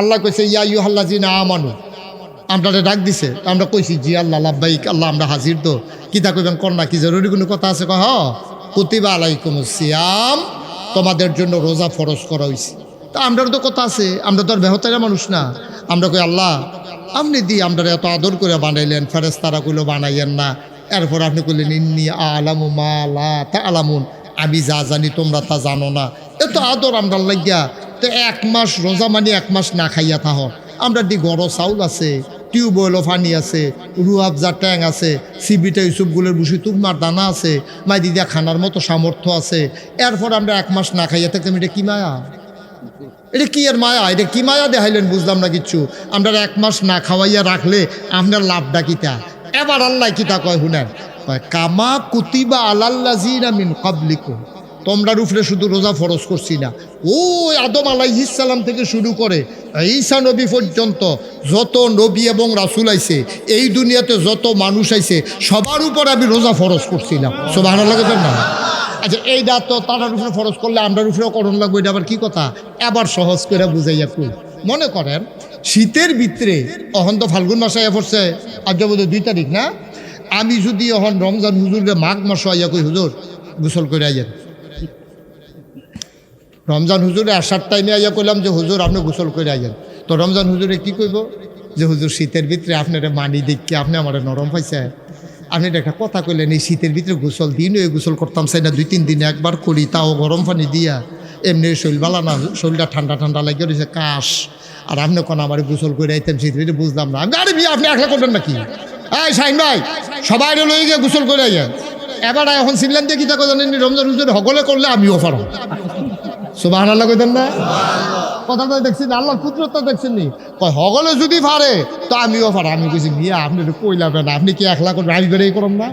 আল্লাহ কইছে ইয়া আইয়ুহাল্লাযিনা আমানু, আমরা ডাক দিছে, আমরা কইছি জি আল্লাহ লাব্বাইক, আল্লাহ আমরা হাজির। তো কিতা কইবেন কর না, কি জরুরি কোনো কথা আছে? কহ কুতিবা আলাইকুমুস সিয়াম, তোমাদের জন্য রোজা ফরজ করা হয়েছে। তা আমরার তো কথা আছে, আমরা তো আর বেহতারা মানুষ না। আমরা কই আল্লাহ আপনি দি আমরা এত আদর করে বানাইলেন, ফেরেশতারা কইলো বানাইয়েন না। এরপর আপনি কইলেন ইন্নী আলামু মা লা তা'লামুন, আমি যা জানি তোমরা তা জানো না। এত আদর আমরা লাগিয়া তো এক মাস রোজা মানে এক মাস না খাইয়া থাহ। আমরা দি গড় চাউল আছে, টিউবওয়েলও পানি আছে, রুয়াবজা ট্যাং আছে, সিবিটা ইউসুফগুলোর বুসি তুকমার দানা আছে, মাই দিদা খানার মতো সামর্থ্য আছে। এরপর আমরা এক মাস না খাইয়া থাকতাম। এটা কি মায়া? এটা কি আর মায়া? এটা কি মায়া দেখাইলেন বুঝলাম না কিচ্ছু। আমরা এক মাস না খাওয়াইয়া রাখলে আপনার লাভটা কিতা? এবার আল্লাহ কিতা কয় শুনেন, কয় কামা কুতিবা আলাল্লাযিনা মিন ক্বাবলিকুম, তোমরার উপরে শুধু রোজা ফরজ করছি না, ওই আদম আলাইহিস সালাম থেকে শুরু করে ঈসা নবী পর্যন্ত যত নবী এবং রাসূল আইছে, এই দুনিয়াতে যত মানুষ আইছে সবার উপর আমি রোজা ফরজ করছিলাম। সুবহানাল্লাহ না? আচ্ছা এইটা তো তার উপরে ফরজ করলে আমরার উপরেও করণ লাগবে, এটা আবার কি কথা? এবার সহজ করে বুঝাইয়া কই। মনে করেন শীতের ভিতরে, অহন তো ফাল্গুন মাসে পড়ছে, আজ বোধ 2 তারিখ না? আমি যদি এখন রমজান হুজুরে মাঘ মাস আইয়া কই হুজুর গোসল করে আইয়েন, রমজান হুজুরে আসার টাইমে আইয়া কইলাম যে হুজুর আপনি গোসল করে আইয়েন, তো রমজান হুজুরে কি কইব? যে হুজুর শীতের ভিতরে আপনার মানি দেখি আপনি আমার নরম পাইছে। আপনি একটা কথা কইলেন, এই শীতের ভিতরে গোসল দিন ওই গোসল করতাম চাই না, 2-3 দিনে একবার করি, তাও গরম পানি দিয়া। এমনি শরীর বালা না, শরীরটা ঠান্ডা ঠান্ডা লাগে রয়েছে কাশ, আর আপনি কোন আমার গোসল করে আইতেন শীতের ভিতরে, বুঝলাম না। আরে বিয়ে আপনি একলা করবেন নাকি? এই শাহিন ভাই সবাই লই গিয়ে গোসল করে আইয়েন। এবার এখন সিনলাম দিয়ে কিতা কথা জানেন, রমজান হুজুর হগলে করলে আমিও পারো। সুবহানাল্লাহ কইতেন না? কথাটা দেখছেন, আল্লাহর পুত্রতা দেখছেন নি? কয় হগলে যদি পারে তো আমিও পারো। আমি কইছি মিয়া আপনি কইলাবেন না, আপনি কি একলা করবেন? আমি বেরেই করম না।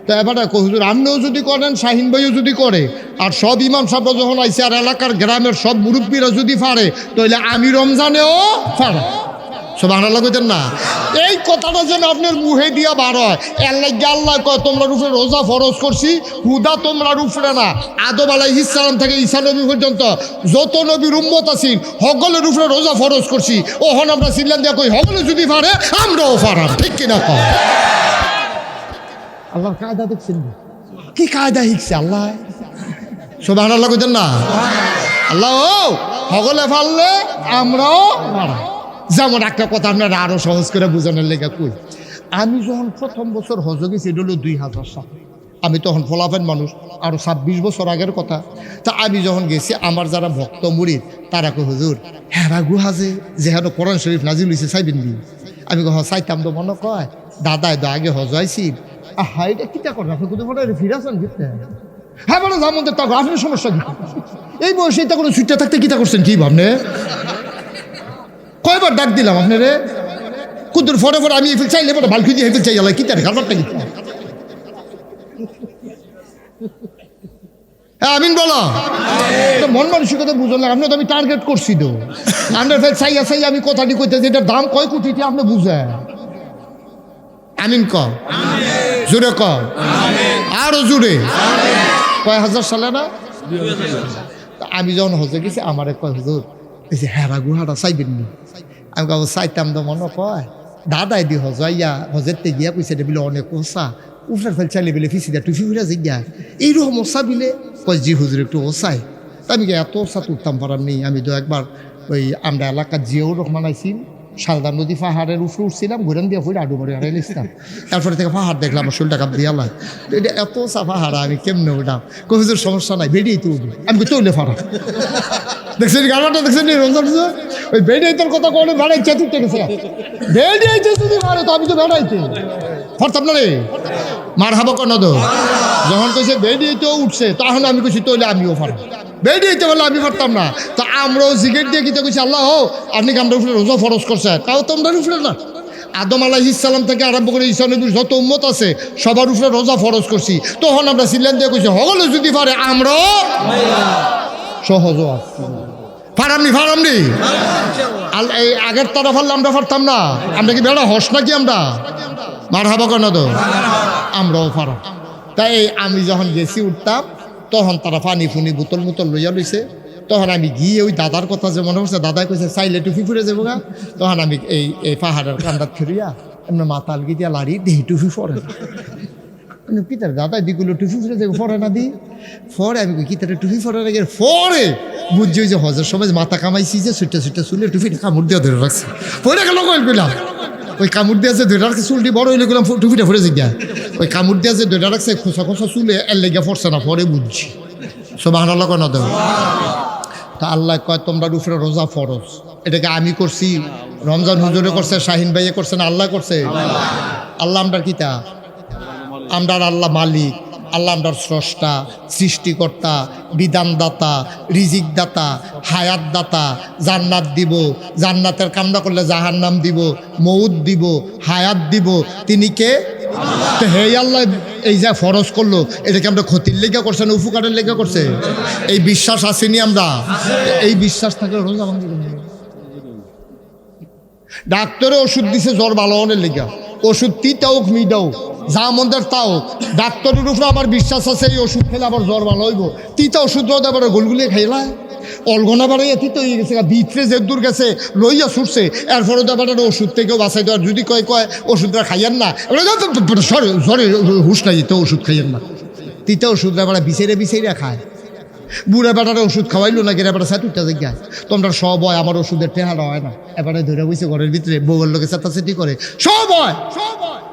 তো এবারে হুজুর আপনিও যদি করেন, শাহিন ভাইও যদি করে, আর সব ইমাম সাহেবরা যখন আইসে, আর এলাকার গ্রামের সব মুরব্বীরা যদি পারে, তাহলে আমি রমজানেও পারো। সুবহানাল্লাহ কইতেন না? এই কথাটা যেন আপনার মুহে দিয়া বার হয়। আল্লাহ কয় তোমরা উপরে রোজা ফরজ করছি, হুদা তোমরা উপরে না, আদম আলাইহিস সালাম থেকে ঈসা নবী পর্যন্ত যত নবীর উম্মত আছেন সকলের উপরে রোজা ফরজ করছি। ওহন আমরা সিল্লান দিয়া কই সকলে যদি পারে আমরাও পারাম, ঠিক কিনা কয়? আল্লাহর কায়দা দেখছেন কি কায়দা শিখছে আল্লাহ। সুবহানাল্লাহ কইতেন না? আল্লাহ সকলে পারলে আমরাও পারাম। যেমন একটা কথা আপনারা আরো সহজ করে বোঝানোর লেগে কই, আমি যখন প্রথম বছর হজ গেছি, এটা হলো 2000 সাল। আমি তখন ফলাফেন মানুষ, আরো 26 বছর আগের কথা। তা আমি যখন গেছি, আমার যারা ভক্ত মুরিদ তারা কই হুজুর হেরা গুহাজে যেহেতু কোরআন শরীফ নাজিল হয়েছে চাইবেন নি? আমি কহ চাইতাম তো। মনে কয় দাদাই তো আগে হজ আইছি, আহা এটা কিতা করেন আপনি? কোথাও মনে ফিরাছেন গিতে? হ্যাঁ বলো যেমন তাকে আপনার সমস্যা কি? এই বয়সে এটা কোনো ছুটতে থাকতে কিতা করছেন কি ভাবনে? কয়বার ডাক দিলাম আপনারে? কুদুর ফরে ফরে আমি এফেল চাইলে পরে বালকি দিয়ে হেফেল চাই আলাই কি তার খাবারটা কি? হ্যাঁ আমিন বলো। মন মানসিকতা বুঝো না, আপনি তো আমি টার্গেট করছি তো। আপনার ফেল চাইয়া চাই আমি কথাটি কইতে, এটার দাম কয় কোটি আপনি বুঝেন? আমিন ক, জোরে ক, আরো জোরে। কয় হাজার সালে না? আমি যখন হজে গেছি, আমার কয় হুজুর হেরা গুহাটা চাইবেন নি? আমি কাউ চাইতাম তো। মনে কয় দাদাই দি হজাইয়া হজেরতে গিয়া কইছে বলে অনেক ওসা উফরার ফেল চাইলে বলে ফিসি দেয় টুফি ফিরা জিজ্ঞা এইরকম ওসা বিলে কয় জি হুজুর একটু ওসাই। আমি এত ওসা তুলতাম পারার নেই। আমি তো একবার ওই আমরা এলাকার জিয়াউর রহমান আইছি, সারদা নদী পাহাড়ের উপরে উঠছিলাম, ঘুরেন দিয়ে ফুড়ে আডু মারি হারাই নিছিলাম। তারপরে থেকে পাহাড় দেখলাম, আমার শরীরটা কাপ দিয়ে আল্লাহ এটা এত ওসা পাহাড়, আমি কেমনে উঠাম? কই হুজুর সমস্যা নাই, বেরিয়েই তো উঠবি। আমি তৈলে ফাড়া দেখছেন গাড়াটা দেখছেন রমজান ওই বেড়াইতের কথা কোনো বেড়াইছে তুলতে গেছে, বেড়াইছে যদি মারে তো আমি তো বেড়াইতে পারতাম না রে। মার হাবো কেন তো? যখন কইছে বেড়িয়েতেও উঠছে, তখন আমি কইছি তৈলে আমিও পারব। বেড়িয়েতে বলে আমি পারতাম না, তা আমরাও জিগেট দিয়ে কিতে কইছি আল্লাহ আপনি আমরা উপরে রোজা ফরজ করছেন, তাও তোমরা উপরে না। আদম আলাইহিস সালাম থেকে আরম্ভ করে ঈসা নবীর যত উম্মত আছে সবার উপরে রোজা ফরজ করছি। তখন আমরা সিল্লান দিয়ে কইছি হগলে যদি পারে আমরাও সহজ ফারামনি ফারামনি। এই আগের তারা ফারলে আমরা পারতাম না। আমরা কি বেড়া হস নাকি? আমরা মার হাবা কেন তো? আমরাও ফারাম। তাই আমি যখন গেছি উঠতাম, তখন তারা পানি ফুনি বোতল মোতল লইয়া লইছে। তখন আমি গিয়ে ওই দাদার কথা যে মনে পড়ছে, দাদা কইছে চাইলে টুপি ফুরে যাবো গা। তখন আমি এই পাহাড়ের কান্দাত ফিরিয়া এমনি মাতাল গিয়া লাড়ি দেহি টুপি ফরে না। কিতার দাদা দিগুলো টুপি ফুরে যাবো ফরে না দি ফরে। আমি কিতারে টুপি ফরে না গিয়ে ফরে বুঝছি ওই যে হজের সময় মাথা কামাইছি যে ছুটে ছুটে চুলে টুপিটা কামড় দিয়ে ধরে রাখছে, পরে গেল কইলাম ওই কামড় দিয়ে যে ধরে রাখছে চুলটি বড় হইলে গেলাম টুপিটা ফুরে জিজ্ঞা ওই কামড় দিয়ে যে ধরে রাখছে খোসা খোসা চুলে এর লেগে ফরছে না, পরে বুঝছি। সুবহানাল্লাহ কেন দেব। তা আল্লাহ কয় তোমরা উপরে রোজা ফরজ, এটাকে আমি করছি, রমজান হুজুরে করছে, শাহিন ভাইয়ে করছে না আল্লাহ করছে? আল্লাহ আমরার কিতা, আমরার আল্লাহ মালিক, আল্লাহ আমরার স্রষ্টা, সৃষ্টিকর্তা, বিধানদাতা, রিজিক দাতা, হায়াত দাতা, জান্নাত দিব, জান্নাতের কামনা করলে জাহান্নাম দিব, মউত দিব, হায়াত দিব। তিনি কে? তো হে আল্লাহ এই যে ফরজ করলো এটাকে আমরা ক্ষতির লেগে করছে না উপকারের লেগে করছে? এই বিশ্বাস আসেনি আমরা? এই বিশ্বাস থাকলে রোজা ভাঙবে। ডাক্তারে ওষুধ দিছে জ্বর ভালো হওয়ার লেগে, ওষুধ তিতা হোক মিডা হোক যা মন্দের তা হোক, ডাক্তারের উপরে আমার বিশ্বাস আছে এই ওষুধ খেলে আবার জ্বর ভালো হইব। তিতা ওষুধ রোদ আবার গোলগুলিয়ে খাইলা অলগনা বাড়ে তিতা হয়ে গেছে, ভিতরে যে দূর গেছে লইয়া ছুটছে, এরপরে আবার ওষুধ থেকেও বাঁচাই দেওয়ার। যদি কয় ওষুধটা খাইয়েন না, জ্বরে হুশ নাই তো ওষুধ খাইয়েন না, তিতা ওষুধটা আবার বিছাইরা খায়। বুড়া বেটারে ওষুধ খাওয়াইলো না গেলে এবার সাতুরটা জায়গায় তোমরা সব হয়, আমার ওষুধের টেহারা হয় না, এবারে ধরে বইছে ঘরের ভিতরে বউয়ের লোকে চেতাচেতি করে সব হয়।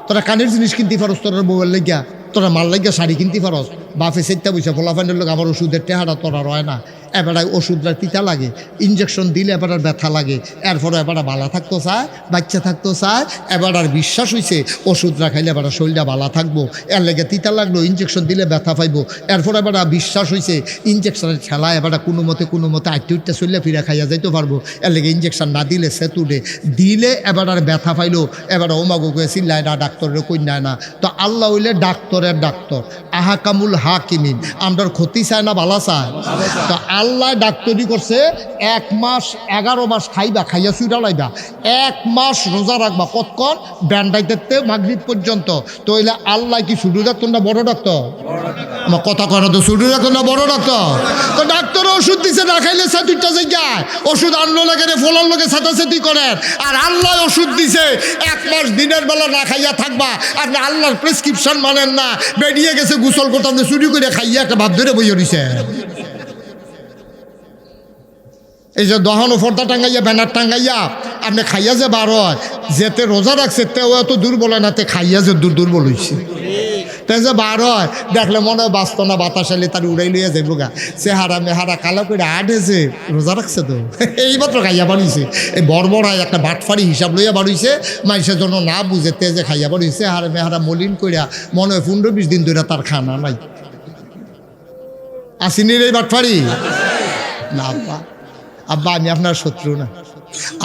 তোরা কানের জিনিস কিনতে পারস, তোরা বউয়ের লেগিয়া, তোরা মাল লাগিয়া শাড়ি কিনতে পারস, বাপে সেটা বইছে ফলাফানের লোক আমার ওষুধের টেহারা তোরা রয় না। এবারে ওষুধটা তিতা লাগে, ইঞ্জেকশন দিলে এবার ব্যথা লাগে, এরপরে এবার ভালো থাকতো চায়, বাচ্চা থাকতো চায়, এবার আর বিশ্বাস হয়েছে ওষুধটা খাইলে এবার শরীরটা ভালো থাকবো, এর লেগে তিতা লাগলো, ইঞ্জেকশন দিলে ব্যথা পাইবো। এরপরে এবার বিশ্বাস হয়েছে ইঞ্জেকশনের খেলা এবার কোনো মতে আটটি উঠতে চললে ফিরে খাইয়া যাইতে পারবো, এর লেগে ইঞ্জেকশন না দিলে সেতুডে দিলে এবার আর ব্যথা পাইলো, এবার ওমাগো করে চিল্লায় না, ডাক্তারের কন্যায় না। তো আল্লাহ হইলে ডাক্তারের ডাক্তার, আহাকামুল হাকিমিন, আমরার ক্ষতি চায় না ভালো চায়। তো আল্লাহ ডাক্তারি করছে 1 মাস 11 মাস খাইয়া চুইরা লাইবা, 1 মাস রোজা রাখবা কতক্ষণ ব্যান্ডাইতে মাগরিব পর্যন্ত। তো হইলে আল্লাহ কি ছোট ডাক্তার না বড় ডাক্তার? আমার কথা কয় না তো, ছোট ডাক্তার না বড় ডাক্তার? তো ডাক্তার ওষুধ দিছে না খাইলে সাতুরটা জায়গায় ওষুধ আনলো লাগে ফলার লোকে ছাতাছাতি করেন, আর আল্লাহ ওষুধ দিছে 1 মাস দিনের বেলা না খাইয়া থাকবা। আপনি আল্লাহর প্রেসক্রিপশন মানেন না, বেরিয়ে গেছে গোসল করতে আপনি চুরি করে খাইয়া একটা ভাব ধরে বইয়া রইছে। এই যে দহন ফর্দা টাঙ্গাইয়া ব্যানার টাঙ্গাইয়া আপনি খাইয়া যে বার হয়, যেতে রোজা রাখছে তেও এত দুর্বল না, তে খাইয়া যে দুর্বল হয়েছে। তে যে বার হয় দেখলে মনে হয় বাঁচত না, বাতাস এলে তার উড়াই লইয়া যাইব গা, চেহারা মেহারা কালো করে আটেছে, রোজা রাখছে তো এইমাত্র খাইয়া বাড়িয়েছে। এই বড়বড়ায় একটা বাটফারি হিসাব লইয়া বাড়িয়েছে, মানুষের জন্য না বুঝে তেজে খাইয়া বাড়িয়েছে, হারা মেহারা মলিন কইরা মনে হয় 15-20 দিন ধরে তার খানা নাই। আসিনির এই বাটফারি না আব্বা, আব্বা আমি আপনার শত্রু না,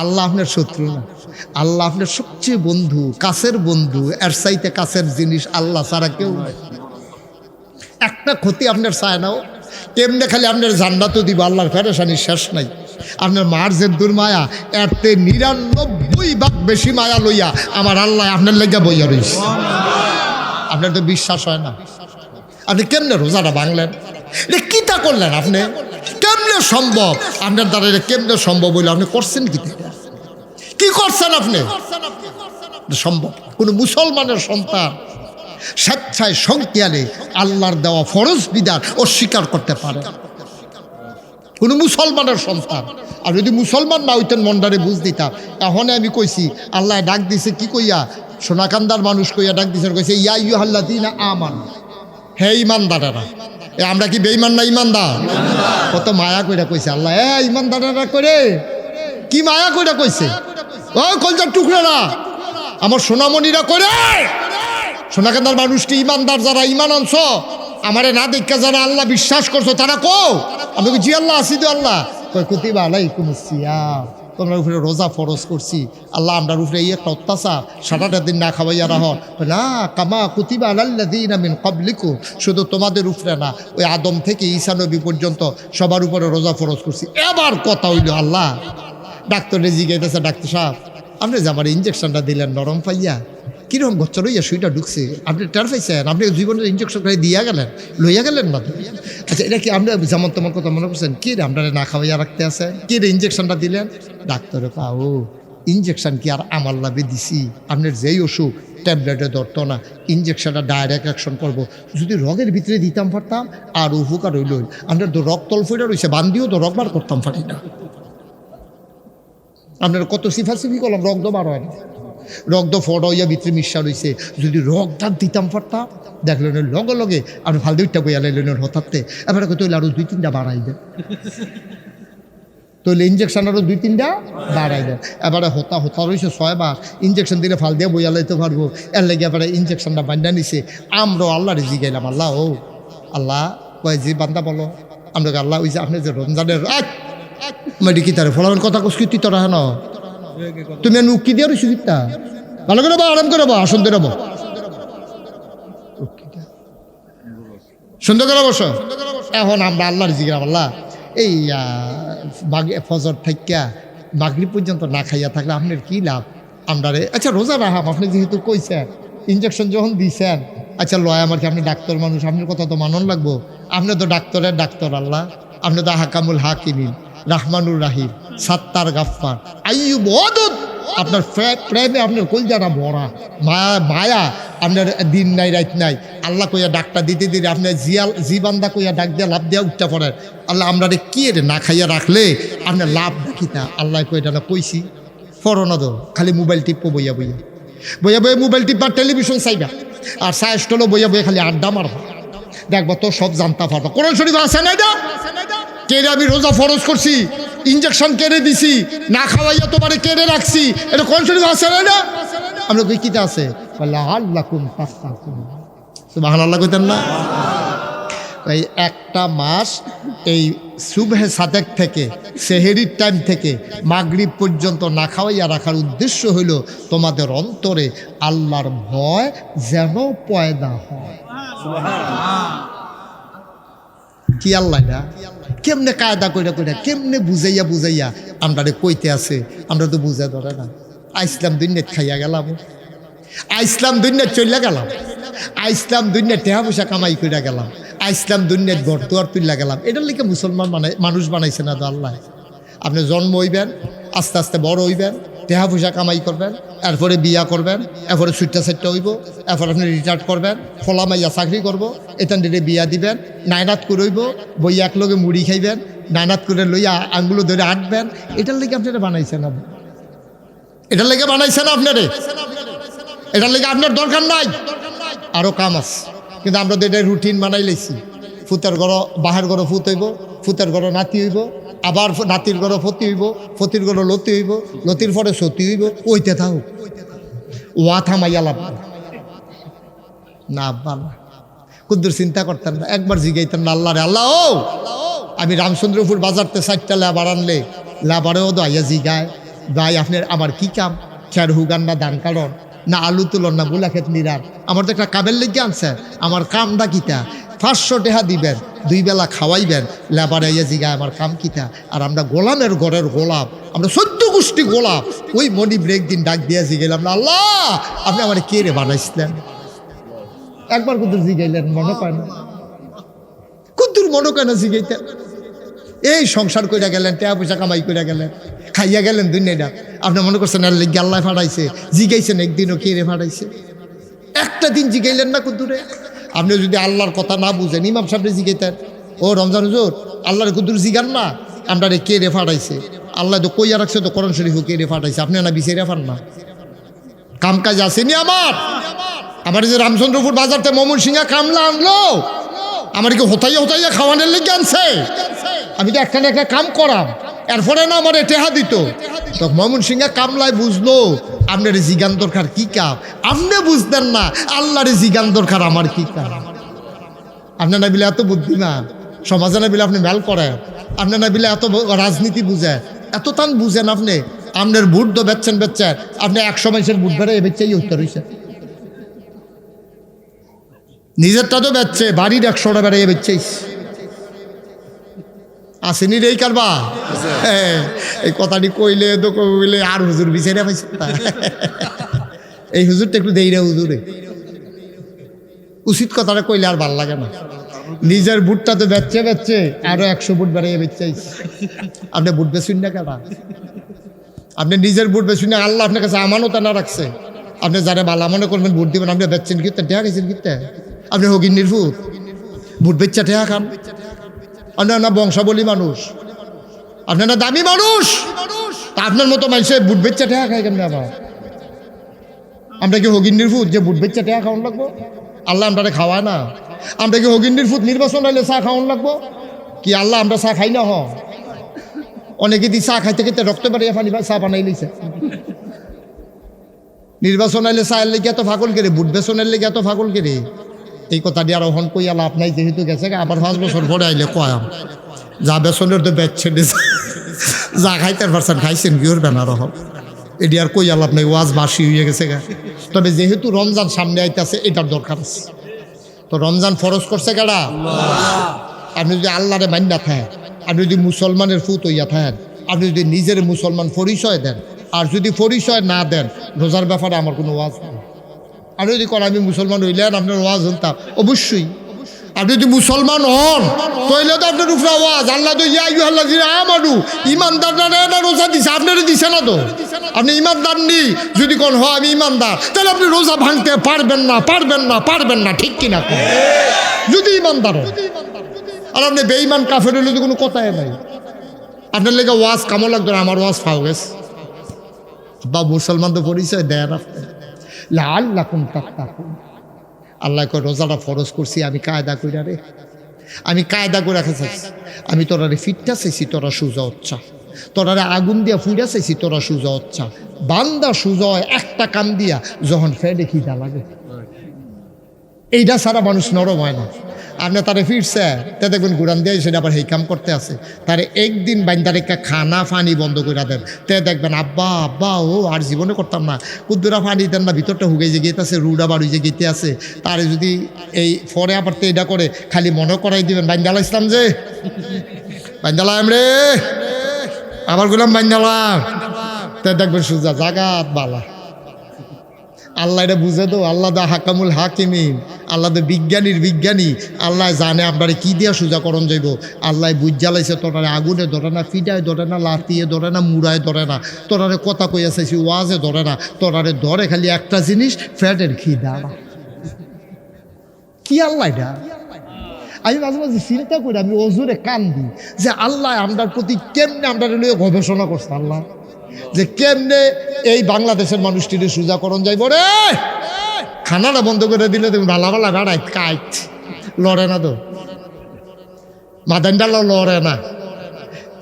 আল্লাহ আপনার শত্রু না, আল্লাহ আপনার সবচেয়ে বন্ধু, কাছের বন্ধু, এর চাইতে কাছের জিনিস আল্লাহ ছাড়া কেউ নাই। একটা ক্ষতি আপনার চায় নাও, কেমনে খালি আপনার জান্নাতও দিব, আল্লাহর পেরেশানি শেষ নাই। আপনার মার যে দুর্মায়া এরতে 99 ভাগ বেশি মায়া লইয়া আমার আল্লাহ আপনার লেগে বইয়া রইছে। আপনার তো বিশ্বাস হয় না, আপনি কেমনে রোজাটা ভাঙলেন? এটা কিতা করলেন আপনি? কেমনে সম্ভব আপনার দ্বারা? এটা কেমনে সম্ভব হইল? আপনি করছেন কি করছেন আপনি? সম্ভব কোন মুসলমানের সন্তান স্বেচ্ছায় সংখ্যালে আল্লাহর দেওয়া ফরজ বিধান অস্বীকার করতে পারে? কোন মুসলমানের সন্তান। আর যদি মুসলমান না হইতেন মন্ডারে বুঝ দিতাম। এখন আমি কইছি আল্লাহ ডাক দিছে কি কইয়া, সোনাকান্দার মানুষ কইয়া ডাক দিছে, কইছে ইয়া আইয়ুহাল্লাযীনা আমানু, হে ইমানদারেরা। আমরা কি বেঈমান না ইমানদার? কত মায়া কইরা কইছে আল্লাহ, ইমানদারেরা করে কি মায়া কইরা কইছে, ও কলজার টুকরারা, আমার সোনামণিরা করে। সোনাকান্দার মানুষটি ইমানদার, যারা ইমান আনছ, আমারে না দেখা যারা আল্লাহ বিশ্বাস করছো তারা কো? আমি জি আল্লাহ আসি তো আল্লাহ কয় কুতিবা আলাইকুমুস সিয়াম, তোমরা উপরে রোজা ফরজ করছি। আল্লাহ আমরার উপরে এই একটা অত্যাচার, সারাটা দিন না খাওয়াইয়া রাহ না, কামা কুতিবা আলাল্লাযীনা মিন ক্বাবলিকুম, শুধু তোমাদের উপরে না, ওই আদম থেকে ঈসা নবী পর্যন্ত সবার উপরে রোজা ফরজ করছি। এবার কথা হইল আল্লাহ ডাক্তারে জিজ্ঞাসা, ডাক্তার সাহেব আপনি যে আমার ইঞ্জেকশনটা দিলেন নরম পাইয়া, কিরকম গচ্চা লইয়া সুইটা ঢুকছে, আপনি টের পাইছেন? আপনি জীবনের ইঞ্জেকশন করে দিয়া গেলেন, লইয়া গেলেন না? আচ্ছা, এটা কি আপনি যেমন তেমন কথা মনে করছেন? কি রে আপনারা না খাওয়াইয়া রাখতে আছে, কি রে ইঞ্জেকশনটা দিলেন? ডাক্তারে পাও ইঞ্জেকশন কি আর আমার লাভে দিছি? আপনার যেই অসুখ ট্যাবলেটে ধরতো না, ইঞ্জেকশনটা ডাইরেক্ট অ্যাকশন করবো। যদি রগের ভিতরে দিতাম পারতাম আর উপকার হইল। আপনার তো রক্ত তলফইটা রয়েছে, বান্দিও তো রগ বার করতাম পারি না। আপনার কত সিফাসিফি করলাম, রক্ত বার হয় না, রক্ত ফটো হইয়া ভিতরে মিশা রয়েছে। যদি রক্তটা দিতাম পারতাম, দেখলেন লগে লগে আপনি ফালদে উঠটা বইয়া লাইলেন হঠাৎতে, এবারে তৈলে আরো 2-3টা বাড়াই দেন, তৈলে ইঞ্জেকশন আরো 2-3টা বাড়াই দেন। এবারে হতা রয়েছে 6 বার, ইঞ্জেকশন দিলে ফাল দিয়ে বইয়া লাইতে পারবো। এর লেগে এবারে ইঞ্জেকশনটা বান্ধা নিছে। আমরাও আল্লাহরে জিগাইলাম, আল্লাহ ও আল্লাহ কয় যে বান্দা বলো, আমরা আল্লাহ ওই যে আপনি যে রমজানের মেডি কি তারে ফলাবেন কথা কস্কৃতি তোরা হেন তুমি আমি উক্কি দিয়ে রয়েছি কিতা ভালো করে বা আরাম করে বা সুন্দর হবো, সুন্দর করে বসো। এখন আমরা আল্লাহর জিজ্ঞাসা, আল্লাহ এই ফজর থাইকা মাগরিব পর্যন্ত না খাইয়া থাকলে আপনার কি লাভ? আমরা আচ্ছা রোজা রাখাম, আপনি যেহেতু কইছেন ইঞ্জেকশন যখন দিয়েছেন, আচ্ছা লয় আমার কি, আপনি ডাক্তার মানুষ, আপনার কথা তো মানন লাগবো। আপনি তো ডাক্তারের ডাক্তার আল্লাহ, আপনি তো হাকামুল হাকিমিন, রাহমানুর রাহিম, সাত্তার গাফফার, আইয়ুব ওয়াদুদ। আপনার প্রেমে আপনার কলজাটা ভরা, মায়া আপনার দিন নাই রাত নাই। আল্লাহ কইয়া ডাকটা দিতে দিতে আপনার জিবান্দা কইয়া ডাক দিয়া লাভ দিয়া উঠতে পড়েন। আল্লাহ আমরা রে কি রে না খাইয়া রাখলে আপনার লাভ দেখি না। আল্লাহ কইটা না কইছি ফরনা দো, খালি মোবাইল টিপবো বইয়া বইয়া বইয়া বইয়া মোবাইল টিপবা, টেলিভিশন চাইবা, আর সায়েস্ট হলো বইয়া বইয়া খালি আড্ডা মারবা, দেখবা তো সব জানতা পারবা। কোরআন শরীফ আছে না এটা? কেড়ে আমি রোজা ফরজ করছি, ইঞ্জেকশন কেড়ে দিছি, না খাওয়াইয়া তোমারে কেড়ে রাখছি, এটা কোরআন শরীফ আছে না এটা? আমরা কই কিতা আছে? আল্লাহুম তাফাকুন, সুবহানাল্লাহ কইতেন না? এই একটা মাস এই সুবহে সাদেক থেকে সেহেরির টাইম থেকে মাগরিব পর্যন্ত না খাওয়াইয়া রাখার উদ্দেশ্য হইল তোমাদের অন্তরে আল্লাহর ভয় যেন পয়দা হয়। কি আল্লাহ না কেমনে কায়দা কইরা কইরা কেমনে বুঝাইয়া বুঝাইয়া আমরা কইতে আছে, আমরা তো বুঝা ধরে না। আইসলাম দুনিয়াত খাইয়া গেলাম, আইসলাম দুনিয়াত চলিয়া গেলাম, আইসলাম দুনিয়াত টেহা পয়সা কামাই কইরা গেলাম, আইসলাম দুনিয়াত ঘর দুয়ার তুললা গেলাম। এটার লিখে মুসলমান মানুষ বানাইছে না তো আল্লাহ। আপনি জন্ম হইবেন, আস্তে আস্তে বড় হইবেন, টেহা পয়সা কামাই করবেন, এরপরে বিয়া করবেন, এরপরে ছুট্টা ছাট্টা হইব, এরপর আপনি রিটায়ার্ড করবেন, ফলা মাইয়া চাকরি করবো, এখান থেকে বিয়া দিবেন, নাইনাত করইব, বই একলগে মুড়ি খাইবেন, নাইনাত করে লইয়া আঙ্গুলো ধরে আঁটবেন। এটার লেগে আপনারা বানাইছেন না, এটার লেগে বানাইছেন আপনারে, এটার লেগে আপনার দরকার নাই, আরও কাম আছে। কিন্তু আমরা তো এটা রুটিন বানাই লাইছি। ফুতের ঘর বাহের ঘর ফুত হইব, ফুতের ঘর নাতি হইব, আবার নাতির ঘর ফতি হইব, ফতির ঘর লতি হইব, লতির পরে সতী হইব, ওইতে থাকুক, ওয়া থামাইয়া লাভ না। বাবা কুদ্দুর চিন্তা করতেন না, একবার জিগাইতেন না আল্লাহ রে, আল্লাহ ও আমি রামচন্দ্রপুর বাজারতে 4টা লেবার আনলে লেবারেও তো আইয়া জিগায়, ভাই আপনার আমার কি কাম? খের হুগান না ধান কাটন না আলু তুলন না বুলা খেত নিরার, আমার তো একটা কাবের লেগে আনছে, আমার কামটা কিতা? 500 টাকা দিবেন, 2 বেলা খাওয়াইবেন, লেবারে ইয়ে জিগায় আমার কাম কিতা? আর আমরা গোলামের ঘরের গোলাপ, আমরা 14 গোষ্ঠী গোলাপ। ওই মনি ব্রেক দিন ডাক দিয়া জিগাইলাম না, আল্লাহ আপনি আমার কে রে বানাইছিলেন? একবার কুদ্দুর জিগাইলেন, মনে পায় না? কুদ্দুর মনে পায় না জিগাইতেন? এই সংসার কইরা গেলেন, টাকা পয়সা কামাই কইরা গেলেন, খাইয়া গেলেন দুনিয়াটা। আপনি মনে করছেন আর লেগে আল্লাহ ফাটাইছে? জিগাইছেন একদিনও কে রে ফাটাইছে? একটা দিন জিগাইলেন না কুদ্দুরে? আপনি যদি আল্লাহর কথা না বুঝেন, ইমাম সাহেব জিগাইতেন, ও রমজান হুজুর আল্লাহর কুদ্দুর জিগান না আমরা রে কে রে ফাটাইছে? আল্লাহ তো কইয়া রাখছে তো কোরআন শরীফ কে রে ফাটাইছে, আপনি না বিচাইরা পান না? কাম কাজ আসেনি আমার যে রামচন্দ্রপুর বাজারতে মমন সিংহা কামলা আনলো, আমার কি হতাইয়া হতাইয়া খাওয়ানোর লেগে আনছে? আমি তো একটা না একটা কাম করাম, এরপরে না আমার টেহা দিত। তো মমন সিংহা কামলায় বুঝলো আপনার জিগান দরকার কি কাম, আপনি বুঝতেন না আল্লাহর জিগান দরকার আমার কি কাম। আপনার না বিলে এত বুদ্ধিমান, সমাজে না বিলে আপনি মেল করেন, আপনার না বিলে এত রাজনীতি বুঝেন, এত টান বুঝেন আপনি। আপনার ভোট তো বেচছেন আপনি 100 মাইসের ভোট বেড়ে বেচেই উত্তর হয়েছে, নিজেরটা তো বেচছে, বাড়ির 100টা বেড়ে বেচছেইস। আসেনি রে কারবা? এই কথাটি কইলে তো কইলে আর হুজুর বিচারে পাইছে। এই হুজুরটা একটু দেই রে হুজুরে, উচিত কথাটা কইলে আর ভাল লাগে না। নিজের বুটটা তো বেচছে বেচছে আরো 100 বুট বাড়িয়ে বেচছে। আপনি বুট বেচুন না কেন? আপনি নিজের বুট বেচুন না, আল্লাহ আপনার কাছে আমানত না রাখছে। আপনি যারা বালা মনে করবেন বুট দিবেন, আপনি বেচছেন কিতে, টেহা গেছেন কিতে? আপনি হগিন্নির ফুট বুট বেচা টেহা খান? আপনার না বংশাবলী মানুষ, আপনার না দামি মানুষ, তা আপনার মতো মানুষের বুট বেচা টেহা খায় কেমন? আবার আমরা কি হগিন্নির ফুট যে বুট বেচা টেহা খাওয়ান লাগবো? আল্লাহ আমরা খাওয়ায় না। আমরা কি হগিন্নির ফুট নির্বাচন হইলে চা খাওয়ান লাগবো কি? আল্লাহ আমরা চা খাই না? অনেকে দি চা খাইতে খাইতে রক্ত বাড়িয়ে ফানি চা বানাই লিছে। নির্বাচন আইলে চায়ের লেগে এত ফাগল কেড়ে, বুট বেসনের লেগে এত ফাগল কেড়ে। এই কথা দিয়ে আর হন কই আল্লাহ আপনাই যেহেতু গেছে আবার 5 বছর পরে আইলে কয়াম যা বেসনের তো বেচছে যা খাইতে পারছেন খাইছেন কি করবে না রহম। এটি আর কই আল্লাহ আপনার ওয়াজ বাসি হয়ে গেছে গা। তবে যেহেতু রমজান সামনে আইতেছে এটার দরকার আছে। তো রমজান ফরজ করছে কারা? আপনি যদি আল্লাহরে মান্না থাকেন, আপনি যদি মুসলমানের ফুত হইয়া থাকেন, আপনি যদি নিজের মুসলমান পরিচয় দেন, আর যদি পরিচয় না দেন, রোজার ব্যাপারে আমার কোনো ওয়াজ নেই। আপনি যদি করেন আমি মুসলমান হইলেন, আপনার ওয়াজ হতাম অবশ্যই। আপনি যদি মুসলমান হন তাহলে তো আপনার উপরে ওয়াজ। আল্লাহ তো ইমানদার না রোজা দিছে, আপনারও দিছে না তো। আপনি ইমানদার নি যদি কোন হয় আমি ইমানদার, তাহলে আপনি রোজা ভাঙতে পারবেন না, পারবেন না, পারবেন না, ঠিক কিনা? যদি ইমানদার হন। আর আপনি বেঈমান কাফের হইলে তো কোনো কথাই নাই। আপনার লেগে ওয়াজ কামো লাগতো না, আমার ওয়াজ ফাও গেছে। বা মুসলমান তো পরিচয় দেয় না। লাআল্লাকুম তাত্তাকুন। আল্লাহ কয় রোজাটা ফরজ করছি আমি কায়দা কইরা রে, আমি কায়দা করে রাখা। আমি তোরারে ফিটটা চাইছি, তোরা সুজা হচ্ছা। তোরারে আগুন দিয়া ফুইরা চাইছি, তোরা সুজা হচ্ছা। বান্দা সুজা হয় একটা কাম দিয়া যখন ফেডে খিদা লাগে। এইটা সারা মানুষ নরম হয় না। আপনি তারে ফিরছে তে দেখবেন গুড়ান দিয়ে সেটা আবার এই কাম করতে আছে। তারে একদিন বাইন্দার একটা খানা ফানি বন্ধ করে দেন, তে দেখবেন আব্বা আব্বা ও আর জীবনে করতাম না, কুদ্দুরা ফানি দেন না, ভিতরটা হুগে যে গেতে আছে, রুড আবার যে গেতে আছে। তারে যদি এই পরে আবার তো এটা করে খালি মনে করাই দিবেন বাইন্দালা ইসলাম যে বাইন্দালাম রে, আবার গুলাম বাইন্দালাম, তে দেখবেন সুজা জাগাত বালা। আল্লাহ এটা বুঝে তো, আল্লাহ দা হাকামুল হাকিমিন, আল্লাহ তো বিজ্ঞানীর বিজ্ঞানী। আল্লাহ জানে আপনারা কি দিয়া সোজা করণ যাইব। আল্লাহ বুঝ জ্বালাইছে, তোরারে আগুনে ধরে না, ফিটায় ধরে না, লাতিয়ে ধরে না, মুড়ায় ধরে না, তোরারে কথা কইয়া চাইছি ওয়াজে ধরে না, তোরারে ধরে খালি একটা জিনিস, ফ্যাটের খিদা। কি আল্লাহ এটা? আমি মাঝে মাঝে চিন্তা করি, আমি অজুরে কান্দি যে আল্লাহ আমরার প্রতি কেমনে আমরা লইয়া গবেষণা করছে আল্লাহ, যে কেমনে এই বাংলাদেশের মানুষটির সোজা করণ যাইব রে। খানাটা বন্ধ করে দিলে তুমি ভালা ভালা বেড়াই কাইট লড়ে না তো, মাদান ডালা লড়ে না।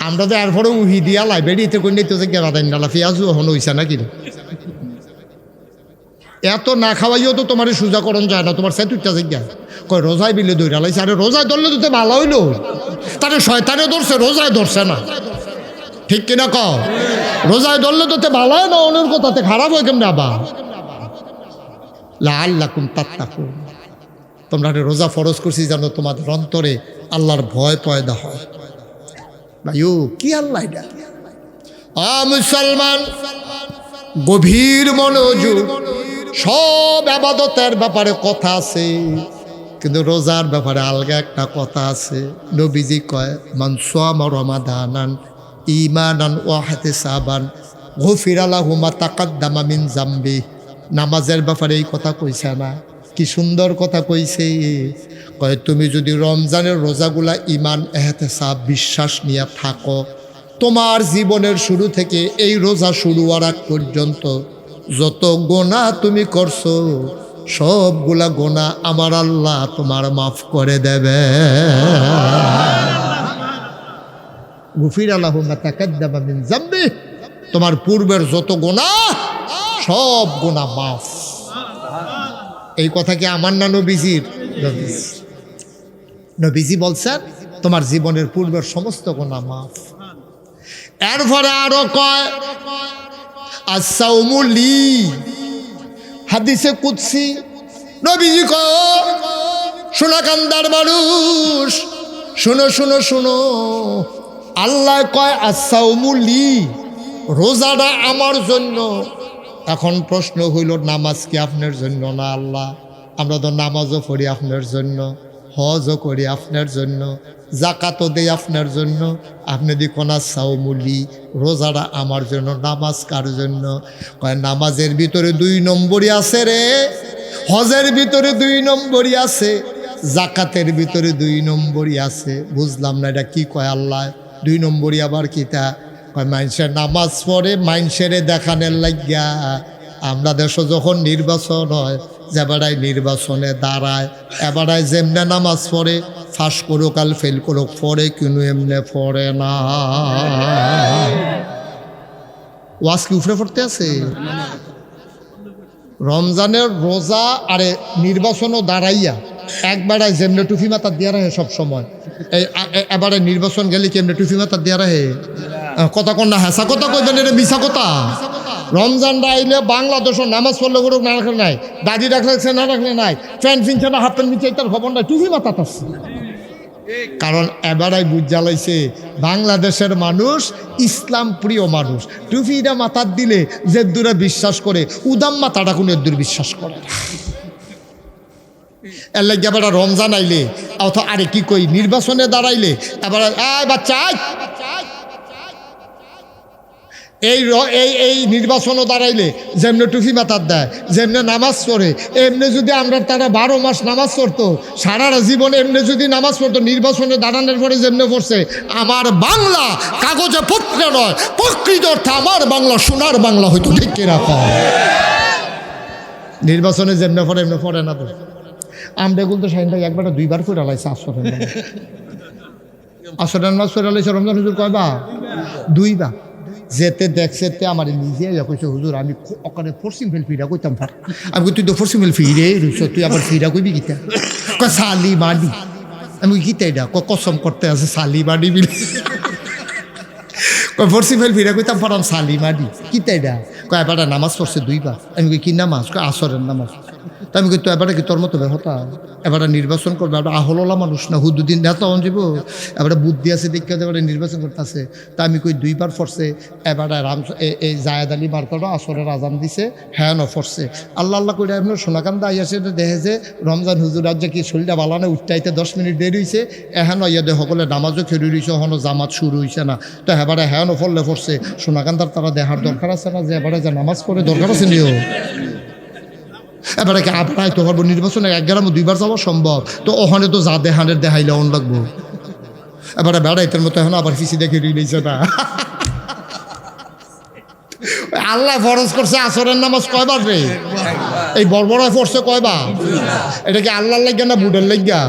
আমরা তো এরপরে উহি দিয়া লাই বেরিয়েতে কই নিতে যে মাদান ডালা পেঁয়াজু হন হইছে নাকি? এত না খাওয়াইও তো তোমার সোজা করণ যায় না, তোমার সেতুটা জায়গা কয় রোজায় বিলে দৌড়া লাইছে। আরে রোজায় ধরলে তো ভালো হইলো, তারে শয়তানে ধরছে, রোজায় ধরছে না, ঠিক কিনা কও? রোজায় ধরলে তো ভালো হয় না, অন্যের কথাতে খারাপ হয় কেমন? আবার লাআল্লাকুম তাত্তাকুন, তোমরা রোজা ফরজ করছি জানো তোমাদের অন্তরে আল্লাহর ভয় পয়দা হয়। ভাইও কি আল্লাহ এটা? মুসলমান গভীর মনোযোগ। সব ইবাদতের ব্যাপারে কথা আছে, কিন্তু রোজার ব্যাপারে আলগা একটা কথা আছে। নবীজি কয় মান সামা রমাদানান ঈমানান ওয়া ইহতিসাবান গুফিরা লাহু মা তাকাদ্দামা মিন যামবি। নামাজের ব্যাপারে এই কথা কইছে না? কি সুন্দর কথা কইছে। কয় তুমি যদি রমজানের রোজাগুলা ঈমান ইহতিসাব বিশ্বাস নিয়ে থাকো, তোমার জীবনের শুরু থেকে এই রোজা শুরু হওয়ার আগ পর্যন্ত যত গোনা তুমি করছো সবগুলা গোনা আমার আল্লাহ তোমার মাফ করে দেবে। গুফিরা লাহু মা তাকাদ্দামা মিন যামবি, তোমার পূর্বের যত গোনা সব গোনা মাফ। এই কথা কি আমার না নবীজির? নবীজি বলছেন তোমার জীবনের পূর্বের সমস্ত গোনা মাফ। এরপরে আরো কয় আস-সাওমু লি, হাদিসে কুদসি নবীজি কয় শোনা কান্দার মানুষ শুনো শুনো শুনো, আল্লাহ কয় আস-সাওমু লি, রোজাটা আমার জন্য। এখন প্রশ্ন হইল, নামাজ কি আপনার জন্য না আল্লাহ? আমরা তো নামাজও পড়ি আপনার জন্য, হজও করি আপনার জন্য, জাকাতও দেই আপনার জন্য। আপনি দেখো না সাওমুলি, রোজাটা আমার জন্য, নামাজ কার জন্য? কয় নামাজের ভিতরে 2 নম্বরই আছে রে, হজের ভিতরে 2 নম্বরই আছে, জাকাতের ভিতরে 2 নম্বরই আছে। বুঝলাম না এটা কি কয় আল্লাহ, 2 নম্বরই আবার কিতা? কয় মানুষের নামাজ পড়ে মানুষের দেখানোর লাগিয়া। আমরা দেশ যখন নির্বাচন হয়, যেবারাই নির্বাচনে দাঁড়ায়, এবারাই যেমনে নামাজ পড়ে, ফাঁস করুক আর ফেল করুক, পড়ে কিন্তু এমনে পড়ে না। ওয়াজ কি উফরে পড়তে আছে? রমজানের রোজা আরে নির্বাচনও দাঁড়াইয়া একবারাই যেমনে টুফি মাথা দিয়া রাহে সব সময়, এই এবারে নির্বাচন গেলে কেমনে টুফি মাথা দিয়া রাহে? কথা কন না, হেসা কথা কইবেন, এটা মিছা কথা। রমজানটা আইলে বাংলাদেশও নামাজ পড়লে করুক, না রাখলে নাই, দাড়ি রাখলে না রাখলে নাই, প্যান্ট ফিনছে না হাফ প্যান্ট ফিনছে, তার খবর নাই, টুফি মাথা আছে। কারণ এবারাই বুঝ জ্বালাইছে বাংলাদেশের মানুষ ইসলাম প্রিয় মানুষ। টুফিটা মাথার দিলে যে দূরে বিশ্বাস করে, উদাম মাথাটা কোনো দূর বিশ্বাস করে না। এর লাগে এবার রমজান আইলে অথবা আরে কি কই নির্বাচনে দাঁড়াইলে এবার বাচ্চা এই নির্বাচনও দাঁড়াইলে যেমনি টুফি মাথার দেয়, যেমনি নামাজ পড়ে, এমনি যদি আমরা তারা 12 মাস নামাজ পড়তো, সারা জীবনে এমনি যদি নামাজ পড়তো, নির্বাচনে দাঁড়ানোর পরে যেমনি পড়ছে, আমার বাংলা কাগজে পত্রে নয়, প্রকৃত অর্থে আমার বাংলা সোনার বাংলা হয়তো ঠিক রাখা। নির্বাচনে যেমনি পড়ে এমনি পড়ে না তো। আমরা বলতে শাহিন ভাই একবার 2বার করে আলাইছে আসরের নামাজ পড়ে আলাইছে রমজান হুজুর কয়বার? 2বার। যেতে দেখছে আমার নিজে কইছে হুজুর আমি ওখানে পশ্চিম ফেল ফিরা কইতাম পার। আমি তুই তো পশ্চিম ফেল ফিরে রইছ, তুই আবার ফিরা কইবি গীতা? কয় সালি মাডি। আমি গীতা এটা কসম করতে আছে সালি মাডি বিল। কয় পশ্চিম ফেল ফিরা কইতাম পারাম সালি মাডি গীতা এটা। কয় এবার নামাজ পড়ছে 2বার। আমি কই কি নামাজ? কয় আসরের নামাজ। তা আমি কই তো এবারে কি তোর মতো বেহতা? এবারে নির্বাচন করবে, এবার আহললা মানুষ না, হুদুদ্দিন নেতা যাব, এবারে বুদ্ধি আছে দেখতে এবারে নির্বাচন করতেছে। তা আমি কই 2বার পড়ছে, এবারে এই জায়েদ আলী মার্কাটা আসরের আজান দিছে, হ্যাঁ ন পড়ছে। আল্লাহ আল্লাহ করে এমন সোনাকান্দা আইয়াছে, দেখে যে রমজান হুজুর আজ যে কি শরীরটা বালানে উঠতে 10 মিনিট দেরি হয়েছে, এখন ইয়াদে সকলে নামাজও খেয়ে রয়েছে, এখনও জামাত শুরু হয়েছে না। তো এবারে হ্যাঁ ন ফললে পড়ছে, সোনাকান্দার তারা দেখার দরকার আছে না যে এবারে যে নামাজ পড়ে দরকার আছে নিও। এবারে কি আপনার তো পারবো নির্বাচনে 1 গ্রামে 2বার যাওয়া সম্ভব? তো ওখানে তো যা দেহানের দেখাইলে অন লাগবো। এবারে বেড়াইতের মতো এখন আবার পিছিয়ে দেখে রইলেছে না। আল্লাহ ফরজ করছে আসরের নামাজ কয়বার রে? এই বড়বড়ায় পড়ছে কয়বার? এটা কি আল্লাহর লাগিয়া না বুডের লাগিয়া?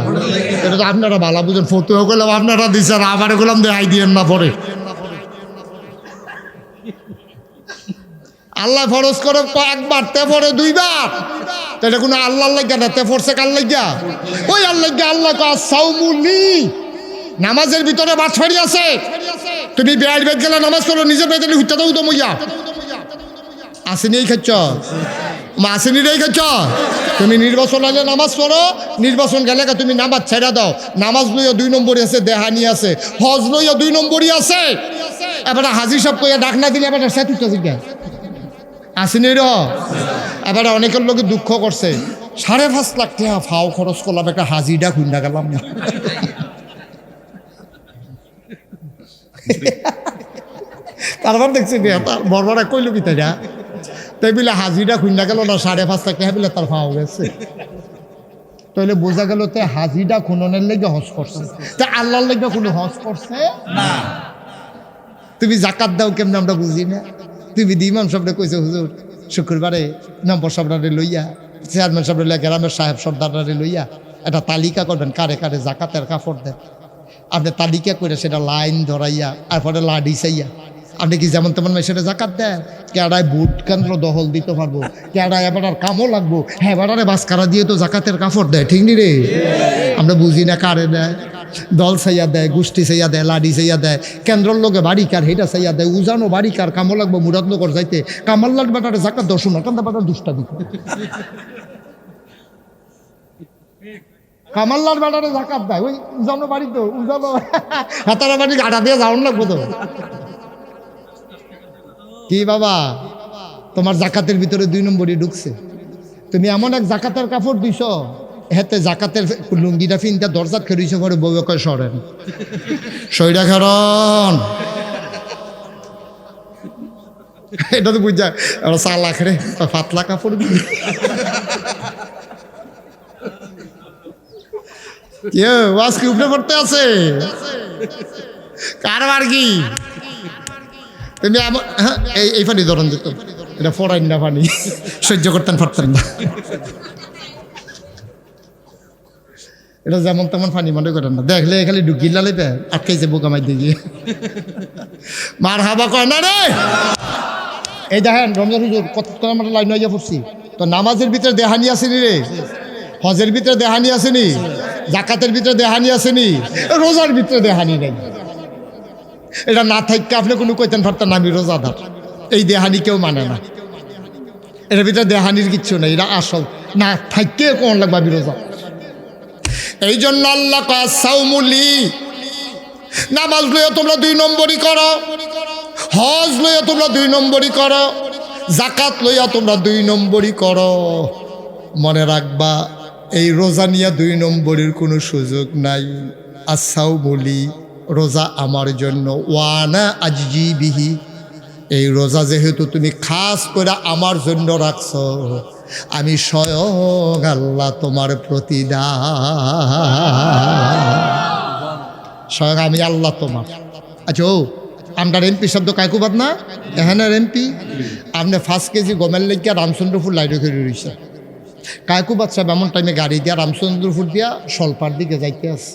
এটা তো আপনারা ভালো বুঝেন, ফতুয়া করলাম আপনারা দিচ্ছেন, আবার এগুলাম দেখাই দিয়েন না পরে। আল্লাহ ফরজ করে 1বার, তে পরে 2বার। এটা কোনো আল্লাহর লাগিয়া না, তে পড়ছে কার লাগিয়া? ওই আল্লাহ আল্লাহ সাউমুলি, নামাজের ভিতরে বাছাড়ি আছে। তুমি বেড়াই বেদ গেলে নামাজ করো, নিজের বেদে হুইতে দাও তো মইয়া আসেনি, এই খাচ্ছ আসেনি রে খাচ্ছ। তুমি নির্বাচন আগে নামাজ পড়ো, নির্বাচন গেলে তুমি নামাজ ছেড়া দাও। নামাজ লইয়া 2 নম্বরই আছে, দেহানি আছে, হজ লইয়া 2 নম্বরই আছে। এবার হাজির সব কইয়া ডাক না দিলে এবার সেতুটা জিজ্ঞাসা আসেনি র। এবার অনেকের লোকে দুঃখ করছে, 5.5 লাখ টাকা ফাও খরচ করলাম, একটা হাজিটা খুঁজা গেলাম না। তারপর দেখছি বড়রা কইল কি তাই তাই বলে হাজিটা খুঁজা গেল না, 5.5 লাখ টাকা বলে তার ফাও গেছে। তাহলে বোঝা গেল তে হাজিটা খুননের লেগে হজ করছে, তা আল্লাহর লেগে কোনো হজ করছে না। তুমি জাকাত দাও কেমন আমরা বুঝি না। তুমি ইমাম সাহেবরা কইছে হুজুর শুক্রবারে নম্বর সাহেবরা লইয়া, চেয়ারম্যান সাহেবরা লইয়া, গ্রামের সাহেব সর্দাররা লইয়া একটা তালিকা করবেন কারে কারে জাকাতের কাপড় দেন। আপনি তালিকা করে সেটা লাইন ধরাইয়া তারপরে লাডি চাইয়া আপনি কি যেমন তেমন সেটা জাকাত দেন। কেডায় ভোট কেন্দ্র দখল দিতে পারবো, কেডায় এবার আর কামও লাগবো, হ্যাঁ এবারে বাসকারা দিয়ে তো জাকাতের কাপড় দেয়, ঠিক নি রে? আমরা বুঝি না কারে দেয়, দল চাইয়া দেয়, গোষ্ঠী চাইয়া দেয়, লাডি চাইয়া দেয়, কেন্দ্রের লোকে বাড়ি কার হেটা চাইয়া দেয়, উজানো বাড়ি কার কামও লাগবো মুরাদনগর যাইতে, কামাল্লার বেটারে জাকাত দর্শন না কান্দা বেটার দুষ্টা দিত, কামাল্লার বেটারে জাকাত দেয় ওই উজানো বাড়ি, তো উজানো হাতারা বাড়ি গাড়া দিয়ে যাওয়ান লাগবো তো কি বাবা। তোমার জাকাতের ভিতরে 2 নম্বরই ঢুকছে। তুমি এমন এক জাকাতের কাপড় দিছ, হেতে জাকাতের লুঙ্গিটা ফিনটা দরজাত খেয়েছে, পরে বউ কয় সরেন, সইরা খেরন। এটা তো বুঝা ওরা 4 লাখ রে, পাতলা কাপড় দিয়ে আজকে উপরে পড়তে আছে কারবার কি? তুমি হ্যাঁ এই পানি ধরন যেত, এটা ফোড়াইন না, পানি সহ্য করতেন পারতেন না। এটা যেমন তেমন পানি মনে করেন না, দেখলে খালি ঢুকি লালে আটকাইছে বোকা মাই দিয়ে মার হাবা কয় না রে। এই দেখেন রমজান হুজুর কত আমরা লাইন হইয়া পড়ছি, তো নামাজের ভিতরে দেহানি আসেনি রে, হজের ভিতরে দেহানি আসেনি, জাকাতের ভিতরে দেহানি আসেনি, রোজার ভিতরে দেহানি নেই। এটা না থাকতে আপনি কোনো কইতেন পারতেন না আমি রোজাদার, এই দেহানি কেউ মানে না, এটার ভিতরে দেহানির কিচ্ছু নেই, এটা আসল না থাকতে কোন লাগবে আমি রোজা। এই জন্য আল্লাহ কয় সাউমুলি, নামাজ লইয়া তোমরা 2 নম্বরই করো, হজ লইয়া তোমরা 2 নম্বরই করো, জাকাত লইয়া তোমরা 2 নম্বরই করো। মনে রাখবা এই রোজা নিয়ে 2 নম্বরের কোনো সুযোগ নাই। আসাউমুলি, রোজা আমার জন্য, ওয়ানা আজজি বিহি, এই রোজা যেহেতু তুমি খাস করে আমার জন্য রাখছ, আমি স্বয়ং আল্লাহ তোমার প্রতিদান, স্বয়ং আমি আল্লাহ তোমার। আচ্ছা ও আপনার এমপি শব্দ কায়কুবাদ না, এখানের এমপি আপনি 5 কেজি গমের লেগিয়া রামচন্দ্রপুর লাইনে করে রয়েছে, কায়কুবাদ সাহেব এমন টাইমে গাড়ি দিয়া রামচন্দ্রপুর দিয়া সলপার দিকে যাইতে আছে,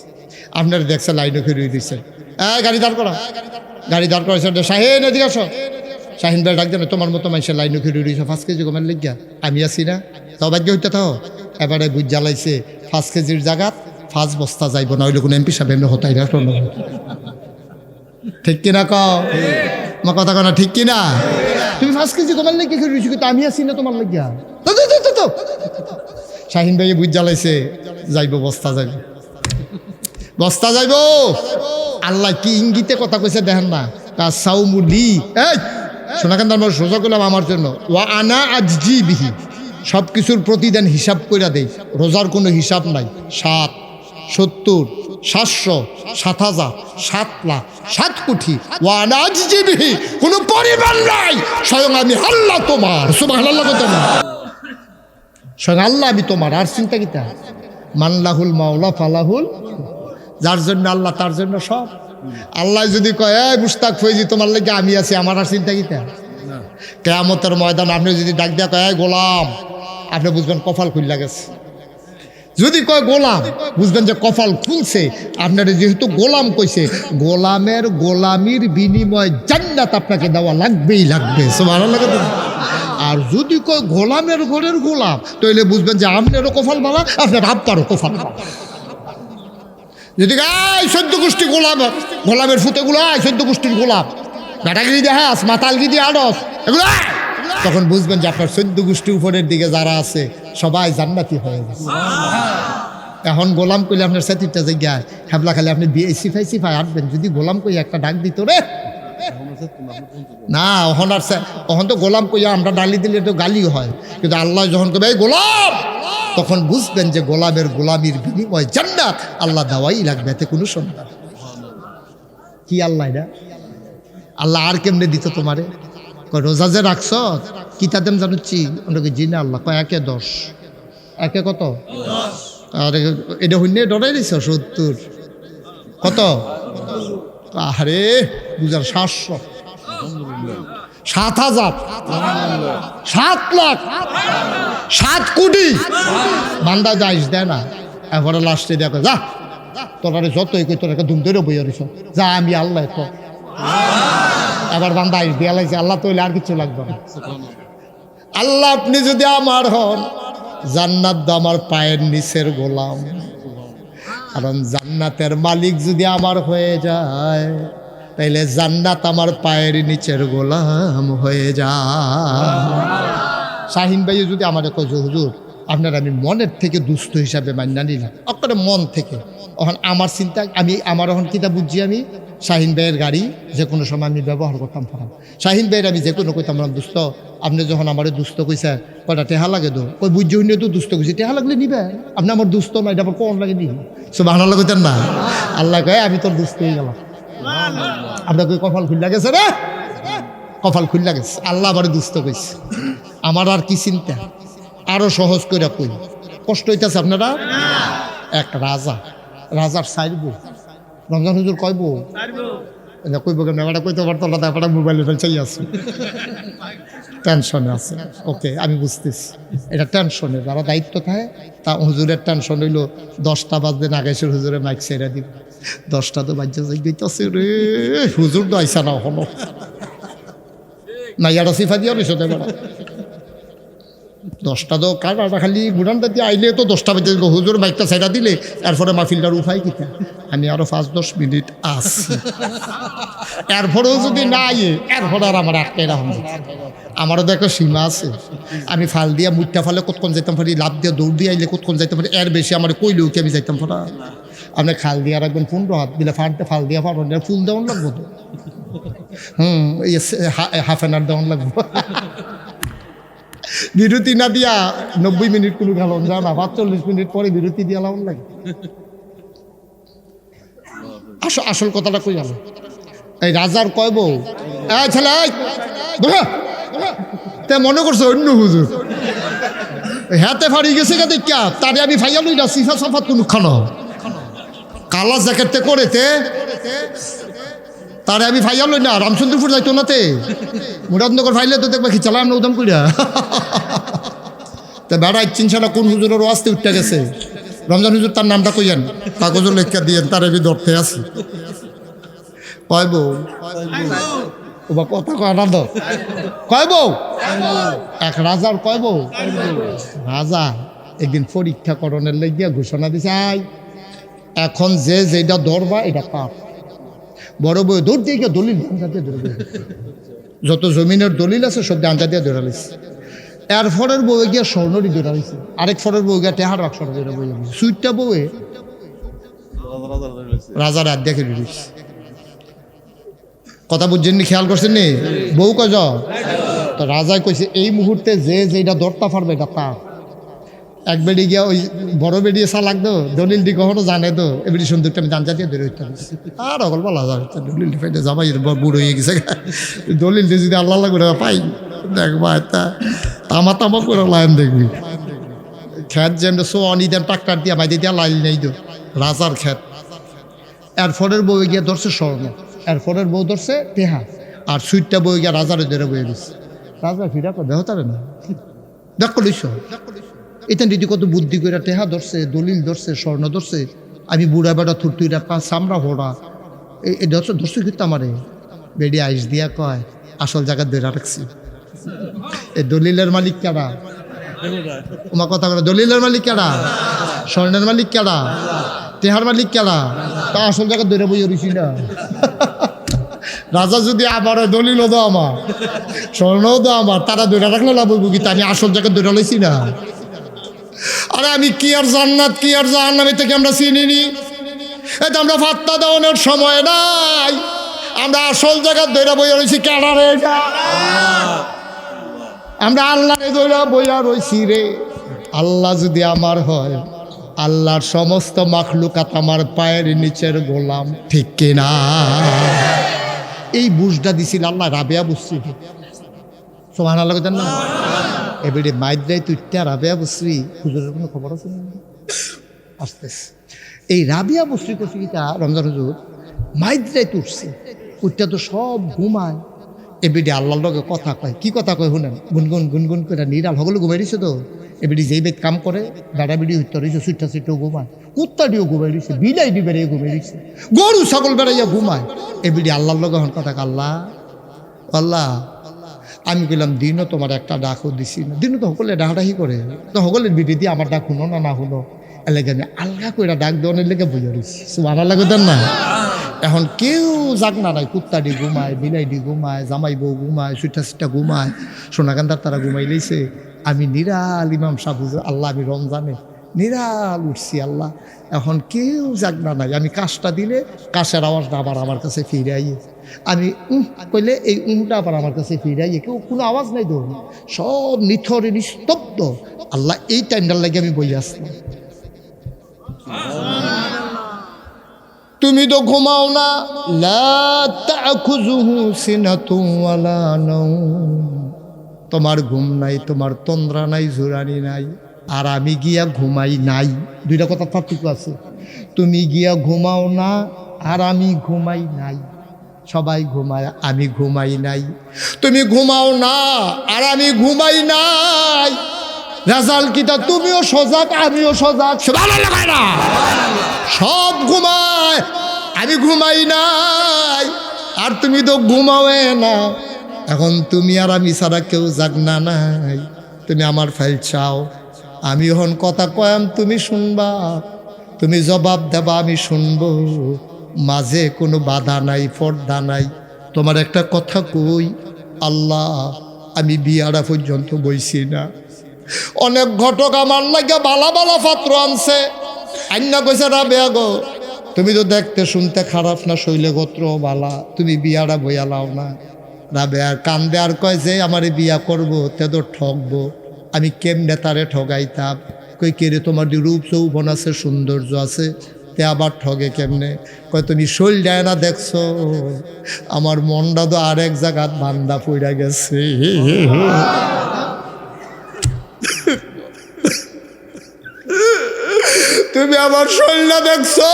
আপনার দেখছে লাইনে করে রয়েছে, গাড়ি দাঁড় করা, গাড়ি দাঁড় করাইছে, শাহিন এদিকে আসো, শাহিন ভাই ডাক দেন, তোমার মতো মানুষের লাইনে করে রয়েছে 5 কেজি গমের লেগিয়া, আমি আছি না, সৌভাগ্য হইতে থাও। এবারে বুঝ জ্বালাইছে 5 কেজির জায়গাত 5 বস্তা যাইব না, হইলে কোনো এমপি সাহেব এমনি হতাই রাখলো না, ঠিক কিনা কও, আমার কথা কনা ঠিক কিনা? তুমি 5 কেজি গমের লেগে করে রয়েছি, কিন্তু আমি আছি না তোমার লেগিয়া, তো শাহিন ভাই বুঝ জ্বালাইছে, যাইব বস্তা, যাইব বস্তা যাইব। আল্লাহ কি ইঙ্গিতে কথা কইছে দেখেন না, সাউমুলি, এই শোনা কেন আমরা সোজা করলাম আমার জন্য, ওয়া আনা আজজি বিহি, সব কিছুর প্রতিদান হিসাব কইরা দেই, রোজার কোনো হিসাব নাই, 7, 70, 700, 7,000, 7 লাখ, 7 কোটি, ওয়া আনা আজজি বিহি, কোনো পরিমাণ নাই, স্বয়ং আমি আল্লাহ তোমার, সুবহানাল্লাহ, তোমার স্বয়ং আল্লাহ আমি তোমার, আর চিন্তা কিতা, মানলাহুল মাওলা ফালাহুল, যার জন্য আল্লাহ তার জন্য সব। আল্লাহ যদি কয় এই মুশতাক ফৈজি তোমার লাগে আমি আছি, আমার আর চিন্তা কিতা? কিয়ামতের ময়দান আপনি যদি ডাক দিয়া কয় গোলাম, আপনি বুঝবেন কপাল খুললা গেছে, যদি কয় গোলাম বুঝবেন যে কপাল খুলছে, আপনার যেহেতু গোলাম কইছে, গোলামের গোলামির বিনিময় জান্নাত আপনাকে দেওয়া লাগবেই লাগবে, সুবহানাল্লাহ। আর যদি কয় গোলামের ঘরের গোলাম, তাহলে বুঝবেন যে আপনারও কপাল বালা, আপনার আব্বারও কপাল বালা। যদি গাই 14 গোষ্ঠী গোলাম, গোলামের ফুতেগুলো 14 গোষ্ঠীর গোলাম, ব্যাটাগিরি দেখাস, মাতালগিরি আড়স, এগুলো তখন বুঝবেন যে আপনার 14 গোষ্ঠী উপরের দিকে যারা আছে সবাই জান্নাতি হয়ে গেছে। এখন গোলাম কইলে আপনার সাথীটা জায়গায় হ্যাবলা খালি আপনি সিফাই আটবেন, যদি গোলাম কই একটা ডাক দিত রে না, ওহন তো গোলাম কইয়া আমরা ডালি দিলে তো গালি হয়, কিন্তু আল্লাহ যখন কবে এই গোলাম, তখন বুঝবেন যে গোলামের গোলামির বিনিময় জান্নাত আল্লাহ দেওয়াই লাগবে, এতে কোনো সন্দেহ কি। আল্লাহ এটা আল্লাহ আর কেমনে দিত তোমারে, কয় রোজা যে রাখছ কিতা দেম জানুচ্ছি, ওনাকে জি না, আল্লাহ কয় 1 এ 10, 1 এ কত, আর এটা হইনে ডরাই দিছ 70, কত, আরে বুঝার 700, 7,000, 7 লাখ, 7 কোটি, বান্দা যাইস দেয় না, এরপরে লাস্টে দেখো যা তোরা যতই কই তোর একটা ধুম ধরে বইয়া রইছ, যা আমি আল্লাহ তো, এবার বান্দা আইস দিয়া লাগছে, আল্লাহ তৈলে আর কিছু লাগবে না। আল্লাহ আপনি যদি আমার হন, জান্নাত আমার পায়ের নিচের গোলাম, কারণ জান্নাতের মালিক যদি আমার হয়ে যায়, তাইলে জান্নাত আমার পায়ের নিচের গোলাম হয়ে যায়। শাহিন ভাই যদি আমার কয় হুজুর আপনার আমি মনের থেকে দুস্থ হিসাবে মান্না নিলাম, আপনার মন থেকে, এখন আমার চিন্তা, আমি আমার এখন কিতা বুঝছি, আমি শাহিন ভাইয়ের গাড়ি যে কোনো সময় আমি ব্যবহার করতাম ফারাম। শাহিন ভাইয়ের আমি যে কোনো কইতাম দুস্থ, আপনি যখন আমার দুস্থ কইছে কয়টা টেহা লাগে তো ওই বুঝ হইলে তো দুস্থ কইছে, টেহা লাগলে নিবে, আপনি আমার দুস্থ না, এটা আবার কোন লাগে নিব। সব আল্লাহ কইতেন না, আল্লাহ কয়ে আমি তোর দুস্থ হয়ে গেলাম। আপনার কই কপাল খুললা গেছে রে, কপাল খুললা গেছে, আল্লাহ আবার দুস্থ কইছে। আমার আর কি চিন্তা, আরো সহজ করে কই, কষ্ট হইতেছে আপনারা। এক রাজা, রাজার সাইড রমজান হুজুর কইব কইব কেন এটা কইতে পারতো না, তারপরে মোবাইলে চাই আছে, টেনশনে আছে। ওকে আমি বুঝতেছি, এটা টেনশনে যারা দায়িত্ব থাকে তা হুজুরের টেনশন হইলো 10টা বাজতে নাগেশ্বর হুজুরে মাইক ছেড়ে দিব, 10টা তো বাজ্যা যাই গেছে রে, হুজুর তো আইসা না হলো না, ইয়ারা সিফা দিয়া রইছ দেবা 10টা তো কাটা খালি বুড়ানটা দিয়ে আইলে তো 10টা বেজে হুজুর বাইকটা ছাইড়া দিলে, এরপরে মাহফিলটার উপায় কিতা, আমি আরো 5-10 মিনিট আছি, এরপরেও যদি না আইয়ে এরপরে আর আমার একটা এরকম, আমারও তো একটা সীমা আছে। আমি ফাল দিয়া মুঠটা ফালে কতক্ষণ যাইতাম পারি, লাভ দিয়ে দৌড় দিয়ে আইলে কতক্ষণ যাইতাম পারি, এর বেশি আমার কইলেও কি আমি যাইতাম পারা। আপনি খাল দিয়ে রাখবেন 15 হাত দিলে ফাল দিয়া পারবেন, ফুল দেওয়ান লাগবো তো, হাফ অ্যান আওয়ার দেওয়ান লাগবো। বিরতি না দিয়া 90 মিনিট কোনো খেলন যায় না, 45 মিনিট পরে বিরতি দিয়া লাউন লাগে। আসল কথাটা কই গেল, এই রাজার কয় বউ ছেলে তে মনে করছো অন্য হুজুর হাতে ফাড়ি গেছে কে দেখা, তারে আমি ফাইয়া লই না সিফা সাফাত কোন খানো কালা জ্যাকেটতে করেতে, তারে আমি ফাইয়া লই না, রামচন্দ্রপুর যাইতো নাতে, মুরাদনগর ফাইলে তো দেখবা কি চালাম না উদাম কইরা। তা বেড়া চিনছানা কোন হুজুরের ওয়াজতে উঠতে গেছে, রমজান হুজুর তার নামটা কইয়েন, কাগজের লেখা দিয়েন, তার আমি ধরতে আছি। কয় বউ ওবা কথা কয় আনন্দ, কয় বউ এক রাজার কয় বউ। রাজা একদিন পরীক্ষা করণের লেগিয়া ঘোষণা দিছে, আই এখন যে যেটা ধরবা এটা কার। বড় বউ দৌড় দিয়ে গিয়ে দলিল দিয়ে ধরে, যত জমিনের দলিল আছে সব আঞ্জা দিয়ে ধরে লিছে। এর ফরের বউয়ে গিয়া স্বর্ণরই ধরে লিছে, আরেক ফরের বউ গিয়া টেহার বাক্স ধরে বই, সুইটটা বউয়ে রাজার হাত দেখে দিয়েছে। কথা বুঝছেননি, খেয়াল করছেন নি, বউ কয় তো রাজায় কইছে এই মুহূর্তে যে যেটা ধরতে পারবে এটা তার। এক বেড়ি গিয়া ওই বড় বেড়িয়ে চা লাগতো, দলিল দি কখনো জানে তো, এবারে সুন্দরটা আমি জানজা দিয়ে ধরে হইতে আর অকল বলা যায় দলিল ফাইতে যাবাই বুড়ো হয়ে গেছে, দলিল দিয়ে যদি আল্লাহ করে পাই দেখবা তা তামা তামা করে লাইন দেখবি। খেত যেন সো অনিদেন ট্রাক্টার দিয়া বাইদে দিয়া লাইল নেই তো রাজার খেত। এরপরের বউ গিয়া ধরছে স্বর্ণ, এরপরের বউ ধরছে টেহা, আর সুইটটা বই গিয়া রাজারে ধরে বয়ে দিচ্ছে। রাজা ফিরা করে দেহ তারে না দেখ লইছ, এটা দিদি কত বুদ্ধি করে টেহা ধরছে, দলিল ধরছে, স্বর্ণ ধরছে। আমি বুড়া বেড়া থুরতুইরা পা চামড়া ভরা এই ধরছে ধরছে কিন্তু আমারে বেডি আইস দিয়া কয় আসল জায়গা ধরে রাখছি। এই দলিলের মালিক কেডা, তোমার কথা করে, দলিলের মালিক কেডা, স্বর্ণের মালিক কেডা, টেহার মালিক কেডা, তা আসল জায়গা ধরে বই রইছি না। রাজা যদি আবার দলিলও দাও আমার, স্বর্ণও দাও আমার, তারা ধরে রাখলে লাভ হইব কি, আমি আসল জায়গা ধরে লইছি না। আরে আমি কি আর জান্নাত কি আর জাহান্নাম থেকে আমরা চিনিনি, এটা আমরা ফাত্তা দেওয়ানোর সময় নাই, আমরা আসল জায়গা ধরে বইয়া রয়েছি কেডা রে, আমরা আল্লাহ ধরে বইয়া রয়েছি রে। আল্লাহ যদি আমার হয়, আল্লাহর সমস্ত মাখলুকাত আমার পায়ের নিচের গোলাম, ঠিক কিনা? এই বুঝটা দিছিল আল্লাহ রাবেয়া বুঝছি, সুবহানাল্লাহ কইতেন না? এবারে মাইদ্রাই তুইটা রাবেয়া বুঝছি, হুজুরের কোনো খবর আছে না? আসতেছে এই রাবিয়া বুঝছি করছি কিটা রমজান হুজুর মাইদ্রাই তুটছে, উঠটা তো সব ঘুমায়। এবারে আল্লাহর লগে কথা কয়, কি কথা কয় শুনেন, গুনগুন গুনগুন করে নিরাল সকলে ঘুমাই দিছে তো। এবারে যেই বেদ কাম করে বেড়া বিড়ি হইতে রয়েছে, সুইটা সুইটাও ঘুমায়, কুত্তাটিও ঘুমাই দিছে, বিলাই ডি বেড়ে ঘুমাই দিছে, গরু ছাগল বেড়াইয়া ঘুমায়। এবারে আল্লাহর লগে হন কথা, আল্লাহ আল্লাহ আমি গেলাম দিনও তোমার একটা ডাকও দিছি না, দিনও তো সকলে ডাকাডাকি করে, তো সকলের বিধি দিয়ে আমার ডাক শুনো না শুনো, এলাকা আমি আল্লাহ করে ডাক দেওয়ানের লেগে বুঝে রয়েছি, সুবহানাল্লাহ কইতেন না? এখন কেউ যাক না নাই, কুত্তাডি ঘুমায়, বিলাইডি ঘুমায়, জামাই বউ ঘুমায়, সুইটা সুইটা ঘুমায়, সোনাকান্দার তারা ঘুমাই লইছে। আমি নিরাল ইমাম সাহেব, আল্লাহ আমি রমজানে নিরাল উঠছি আল্লাহ, এখন কেউ জাগনা নাই। আমি কাশটা দিলে কাশের আওয়াজটা আবার আমার কাছে ফিরে আইয়ে, আমি কইলে এই উমটা আবার আমার কাছে ফিরে আইয়ে, কেউ কোনো আওয়াজ নাই তো, সব নিথরে নিস্তব্ধ। আল্লাহ এই টাইমটার লাগে আমি বই আসলাম। তুমি তো ঘুমাও না, লা তাখুযুহু সিনাতুন ওয়ালা নাওম, তোমার ঘুম নাই, তোমার তন্দ্রা নাই, জোরানি নাই। আর আমি গিয়া ঘুমাই নাই, দুইটা কথা পার্থক্য আছে। তুমি গিয়া ঘুমাও না আর আমি ঘুমাই নাই, সবাই ঘুমায়, আমি ঘুমাই নাই। তুমি ঘুমাও না আর আমি ঘুমাই নাই, রেজাল্ট কিটা তুমিও সজাগ আমিও সজাগ, ভালো লাগায় না? সব ঘুমায়, আমি ঘুমাই নাই, আর তুমি তো ঘুমাওয়ে না। এখন তুমি আর আমি ছাড়া কেউ জাগনা নাই। তুমি আমার ফাইল চাও, আমি এখন কথা কয়াম তুমি শুনবা, তুমি জবাব দেবা আমি শুনবো, মাঝে কোনো বাধা নাই, পর্দা নাই। তোমার একটা কথা কই, আল্লাহ আমি বিয়ারা পর্যন্ত বইছি না, অনেক ঘটক আমার লাগে বালা বালা পাত্র আনছে, আইনা কইছে রাবেয়া গো তুমি তো দেখতে শুনতে খারাপ না, শৈলে গোত্র বালা, তুমি বিয়ারা বইয়া লাও না। রাবেয়ার কান্দে আর কয় যে আমারে বিয়া করবো তে তো ঠকবো, আমি কেমনে তারে ঠগাইতাম? কই কে রে, তোমার যে রূপ যৌবন আছে, সৌন্দর্য আছে, তে আবার ঠগে কেমনে? কয় তুমি শৈল দেয় না দেখছো, আমার মনটা তো আরেক জায়গাত বান্দা পইরা গেছে। তুমি আমার শৈলটা দেখছো,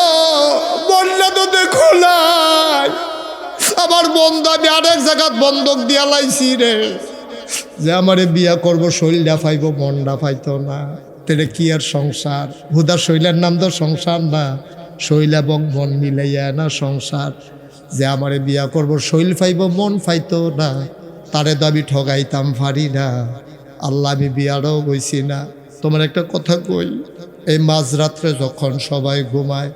মনটা তো দেখো নাই, আমার বন্ধু আমি আরেক জায়গাত বন্ধক দিয়া লাইছি রে, যে আমারে বিয়া করবো, শৈলটা পাইব, মনটা পাইতো না। তেরে কি আর সংসার? হুদা শৈলের নাম তো সংসার না, শৈল এবং মন মিলাইয়া না সংসার। যে আমারে বিয়া করবো, শৈল পাইব, মন পাইতো না, তারে তো আমি ঠগাইতাম পারি না। আল্লাহ আমি বিয়ারও বইছি না। তোমার একটা কথা কই, এই মাঝরাত্রে যখন সবাই ঘুমায়,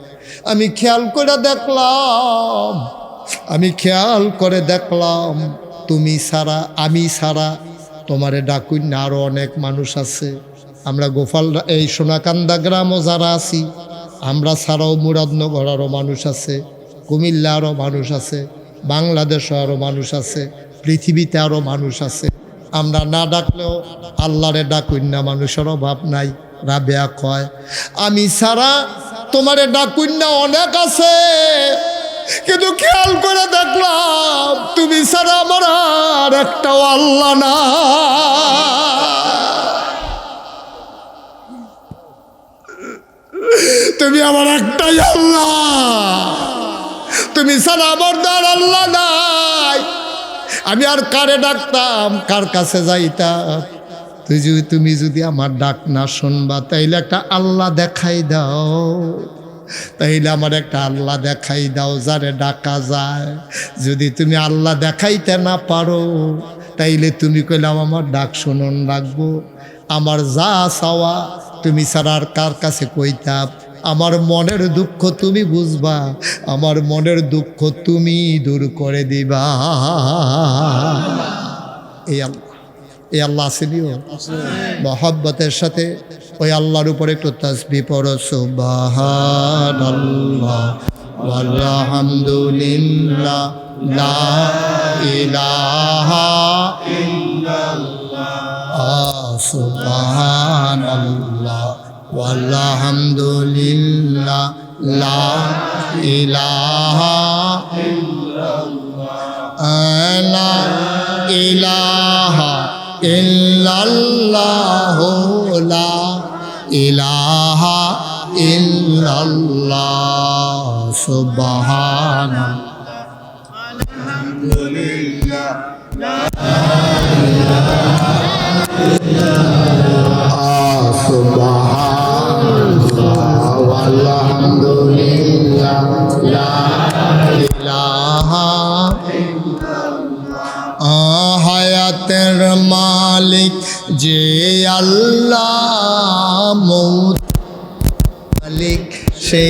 আমি খেয়াল করে দেখলাম তুমি ছাড়া, আমি ছাড়া তোমারে ডাকুই না আরও অনেক মানুষ আছে। আমরা গোপাল এই সোনাকান্দা গ্রামও যারা আছি, আমরা ছাড়াও মুরাদনগর আরও মানুষ আছে, কুমিল্লা আরও মানুষ আছে, বাংলাদেশও আরও মানুষ আছে, পৃথিবীতে আরও মানুষ আছে। আমরা না ডাকলেও আল্লাহরে ডাকুই না, মানুষের অভাব নাই। রাবেয়া কয় আমি ছাড়া তোমারে ডাকুই না অনেক আছে, কিন্তু খেয়াল করে দেখলাম তুমি ছাড়া আমার আর একটাও আল্লাহ না। তুমি আমার একটাই আল্লাহ, তুমি ছাড়া আমার দ্বার আল্লাহ নাই। আমি আর কারে ডাকতাম, কার কাছে যাইতাম? তুমি যদি আমার ডাক না শুনবা, তাইলে একটা আল্লাহ দেখাই দাও, তাইলে আমার একটা আল্লাহ দেখাই দাও যারে ডাকা যায়। যদি তুমি আল্লাহ দেখাইতে না পারো, তাইলে তুমি কইলাম আমার ডাক শুনন রাখবো। আমার যা চাওয়া তুমি ছাড়া আর কার কাছে কইতাম? আমার মনের দুঃখ তুমি বুঝবা, আমার মনের দুঃখ তুমি দূর করে দিবা। এই আল্লাহ আসেনিও মহব্বতের সাথে ওই আল্লাহর উপর একটু তাসবিহ পড়ো, সুবহানাল্লাহ ওয়ালহামদুলিল্লাহ লা ইলাহা ইল্লাল্লাহ, সুবহানাল্লাহ ওয়ালহামদুলিল্লাহ লা ইলাহা ইল্লাল্লাহ, লা ইলাহা ইল্লাল্লাহু লা ইলাহা ইল্লাল্লাহ, সুবহানাল্লাহ আলহামদুলিল্লাহ লা ইলাহা ইল্লাল্লাহ, সুবহানাল্লাহ ওয়ালহামদুলিল্লাহ লা ইলাহা হায়াতের মালিক যে আল্লাহ, মৌত মালিক সে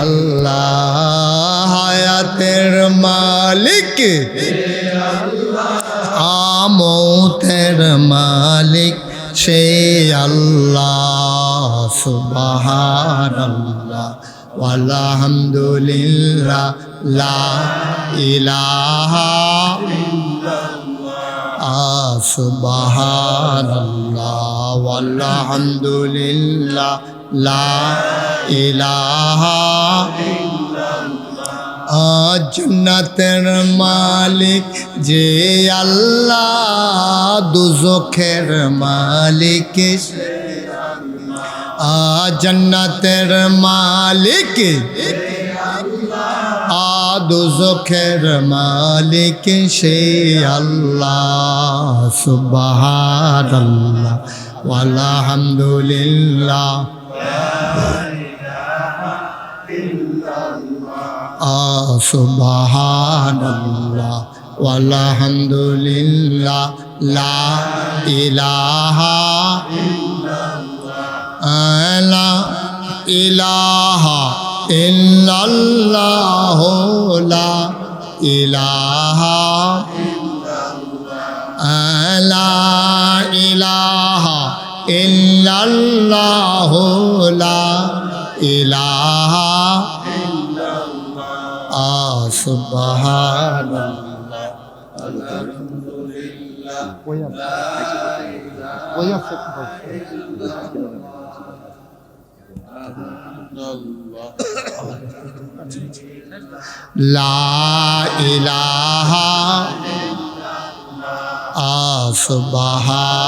আল্লাহ। হায়াতের মালিক মৌতের মালিক সে আল্লাহ, সুবহানাল্লাহ ওয়ালহামদুলিল্লাহ লা ইলাহা সুবহানাল্লাহ ওয়ালহামদুলিল্লাহ লা ইলাহা জান্নাতের মালিক যে আল্লাহ দুজখের মালিক জান্নাতের মালিক দুজখের মালিক সে আল্লাহ সুবহানাল্লাহ ওয়ালহামদুলিল্লাহ সুবহানাল্লাহ ওয়ালহামদুলিল্লাহ লা ইলাহা লা ইলাহা ইল্লাল্লাহ লা ইলাহা লা ইলাহা ইল্লাল্লাহ লা ইলাহা সুবহানাল্লাহ লা ইলাহা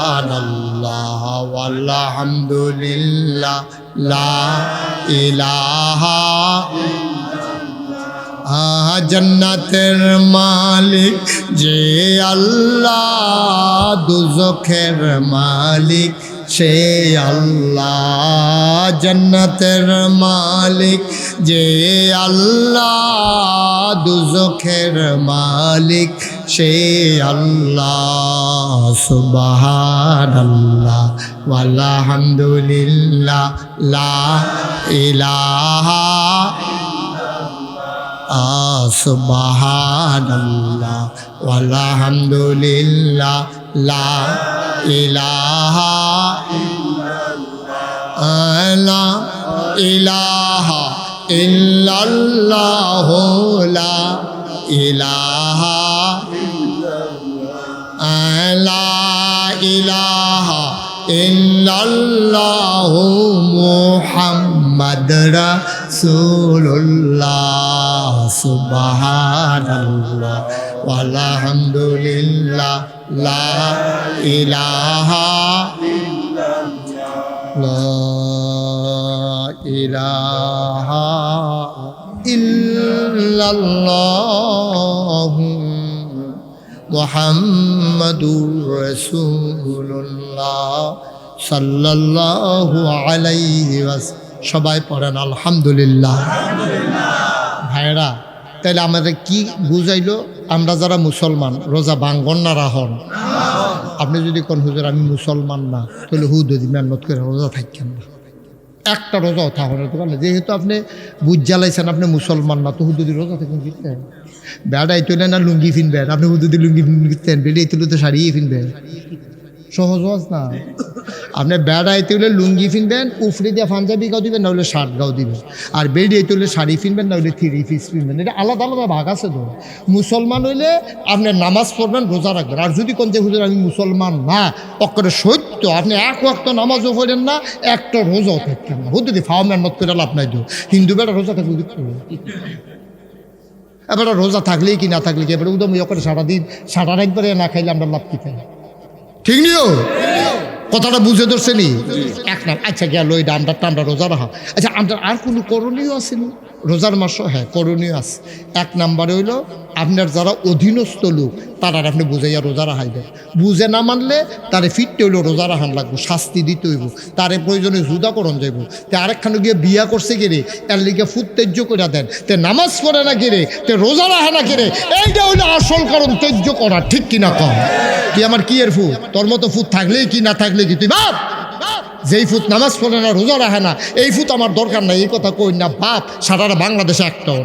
সুবহানাল্লাহ ওয়ালহামদুলিল্লাহ লা ইলাহা জান্নাতের মালিক যে আল্লাহ দুজখের মালিক সে আল্লাহ জান্নাতের মালিক যে আল্লাহ দুজখের মালিক সে আল্লাহ সুবহানাল্লাহ ওয়ালহামদুলিল্লাহ লা ইলাহা সুবহানাল্লাহ ওয়ালহামদুলিল্লাহ লা ইলাহা লা ইলাহা ইল্লাল্লাহ লা ইলাহা লা ইলাহা ইল্লাল্লাহ মুহাম্মদ রাসূলুল্লাহ সুবহানাল্লাহ ওয়ালহামদুলিল্লাহ লা ইলাহা লা ইলাহা ইল্লাল্লাহ মুহাম্মাদুর রাসূলুল্লাহ সাল্লাল্লাহু আলাইহি ওয়াসাল্লাম। সবাই পড়েন আলহামদুলিল্লাহ। ভাইরা, তাহলে আমাদের কি বুঝাইলো? আমরা যারা মুসলমান রোজা ভাঙ্গন না রাহন? আপনি যদি কোন হুজুর আমি মুসলমান না, তাহলে হুদুদি মেহনত করে রোজা থাকেন না, একটা রোজাও থাকার দোকান না। যেহেতু আপনি বুঝ জ্বালাইছেন আপনি মুসলমান না, তো হুদুদি রোজা থাকেন কিনতেন? বেড়াই তুলে না লুঙ্গি ফিনবেন, আপনি হুদুদি লুঙ্গি কিনতেন, বেড়াই তুলে তো শাড়ি ফিনবেন। সহজ হজ না? আপনি বেড়াইতে হলে লুঙ্গি ফিনবেন, উফরে দিয়ে পাঞ্জাবি গাও দিবেন, না হলে শার্ট গাও দিবেন। আর বেড়িয়ে হলে শাড়ি ফিনবেন, না হলে থ্রি পিস ফিনবেন। এটা আলাদা আলাদা ভাগ আছে তো। মুসলমান হইলে আপনি নামাজ পড়বেন, রোজা রাখবেন। আর যদি কোন যে হুজুর আমি মুসলমান না, অক্ষরে সত্য, আপনি এক ওয়াক্ত নামাজও পড়েন না, একটা রোজাও থাকতেন না, হুদ যদি ফাও মেহনত করে লাভ নাই তো। হিন্দু বেড়া রোজা থাকবে, এবার রোজা থাকলেই কি না থাকলে কি, এবার উদম করে সারাদিন সারা একবারে না খাইলে আমরা লাভ কি পাই? ঠিক নিও কথাটা বুঝে ধরছেনি? এক নাম আচ্ছা গেল ওই ডান্ডারটা আমরা রোজা রাখা। আচ্ছা আমরা আর কোনো করণীয় আসেনি রোজার মাস? হ্যাঁ, করণীয় আছে। এক নাম্বারে হইল আপনার যারা অধীনস্থ লোক তারা আপনি বুঝাইয়া রোজা রাখাইবেন। বুঝে না মানলে তারে ফিরতে হইলেও রোজা রাখান লাগবো, শাস্তি দিতে হইব, তারে প্রয়োজনে জুদা করণ যাইব। তে আরেকখানে গিয়ে বিয়া করছে গেলে এর লিগে ফুট তেজ্য করে দেন, তে নামাজ পড়ে না গেলে, তে রোজা রাখা না গেলে, এইটা হইলো আসল কারণ তেজ্য করা। ঠিক কিনা কম? কি আমার কি এর ফুট? তোর মতো ফুট থাকলেই কি না থাকলে কি? তুই বাপ যেই ফুট নামাজ পড়ে না রোজা রাখে না, এই ফুট আমার দরকার নাই, এই কথা কই না বাপ। সারা বাংলাদেশে একটাও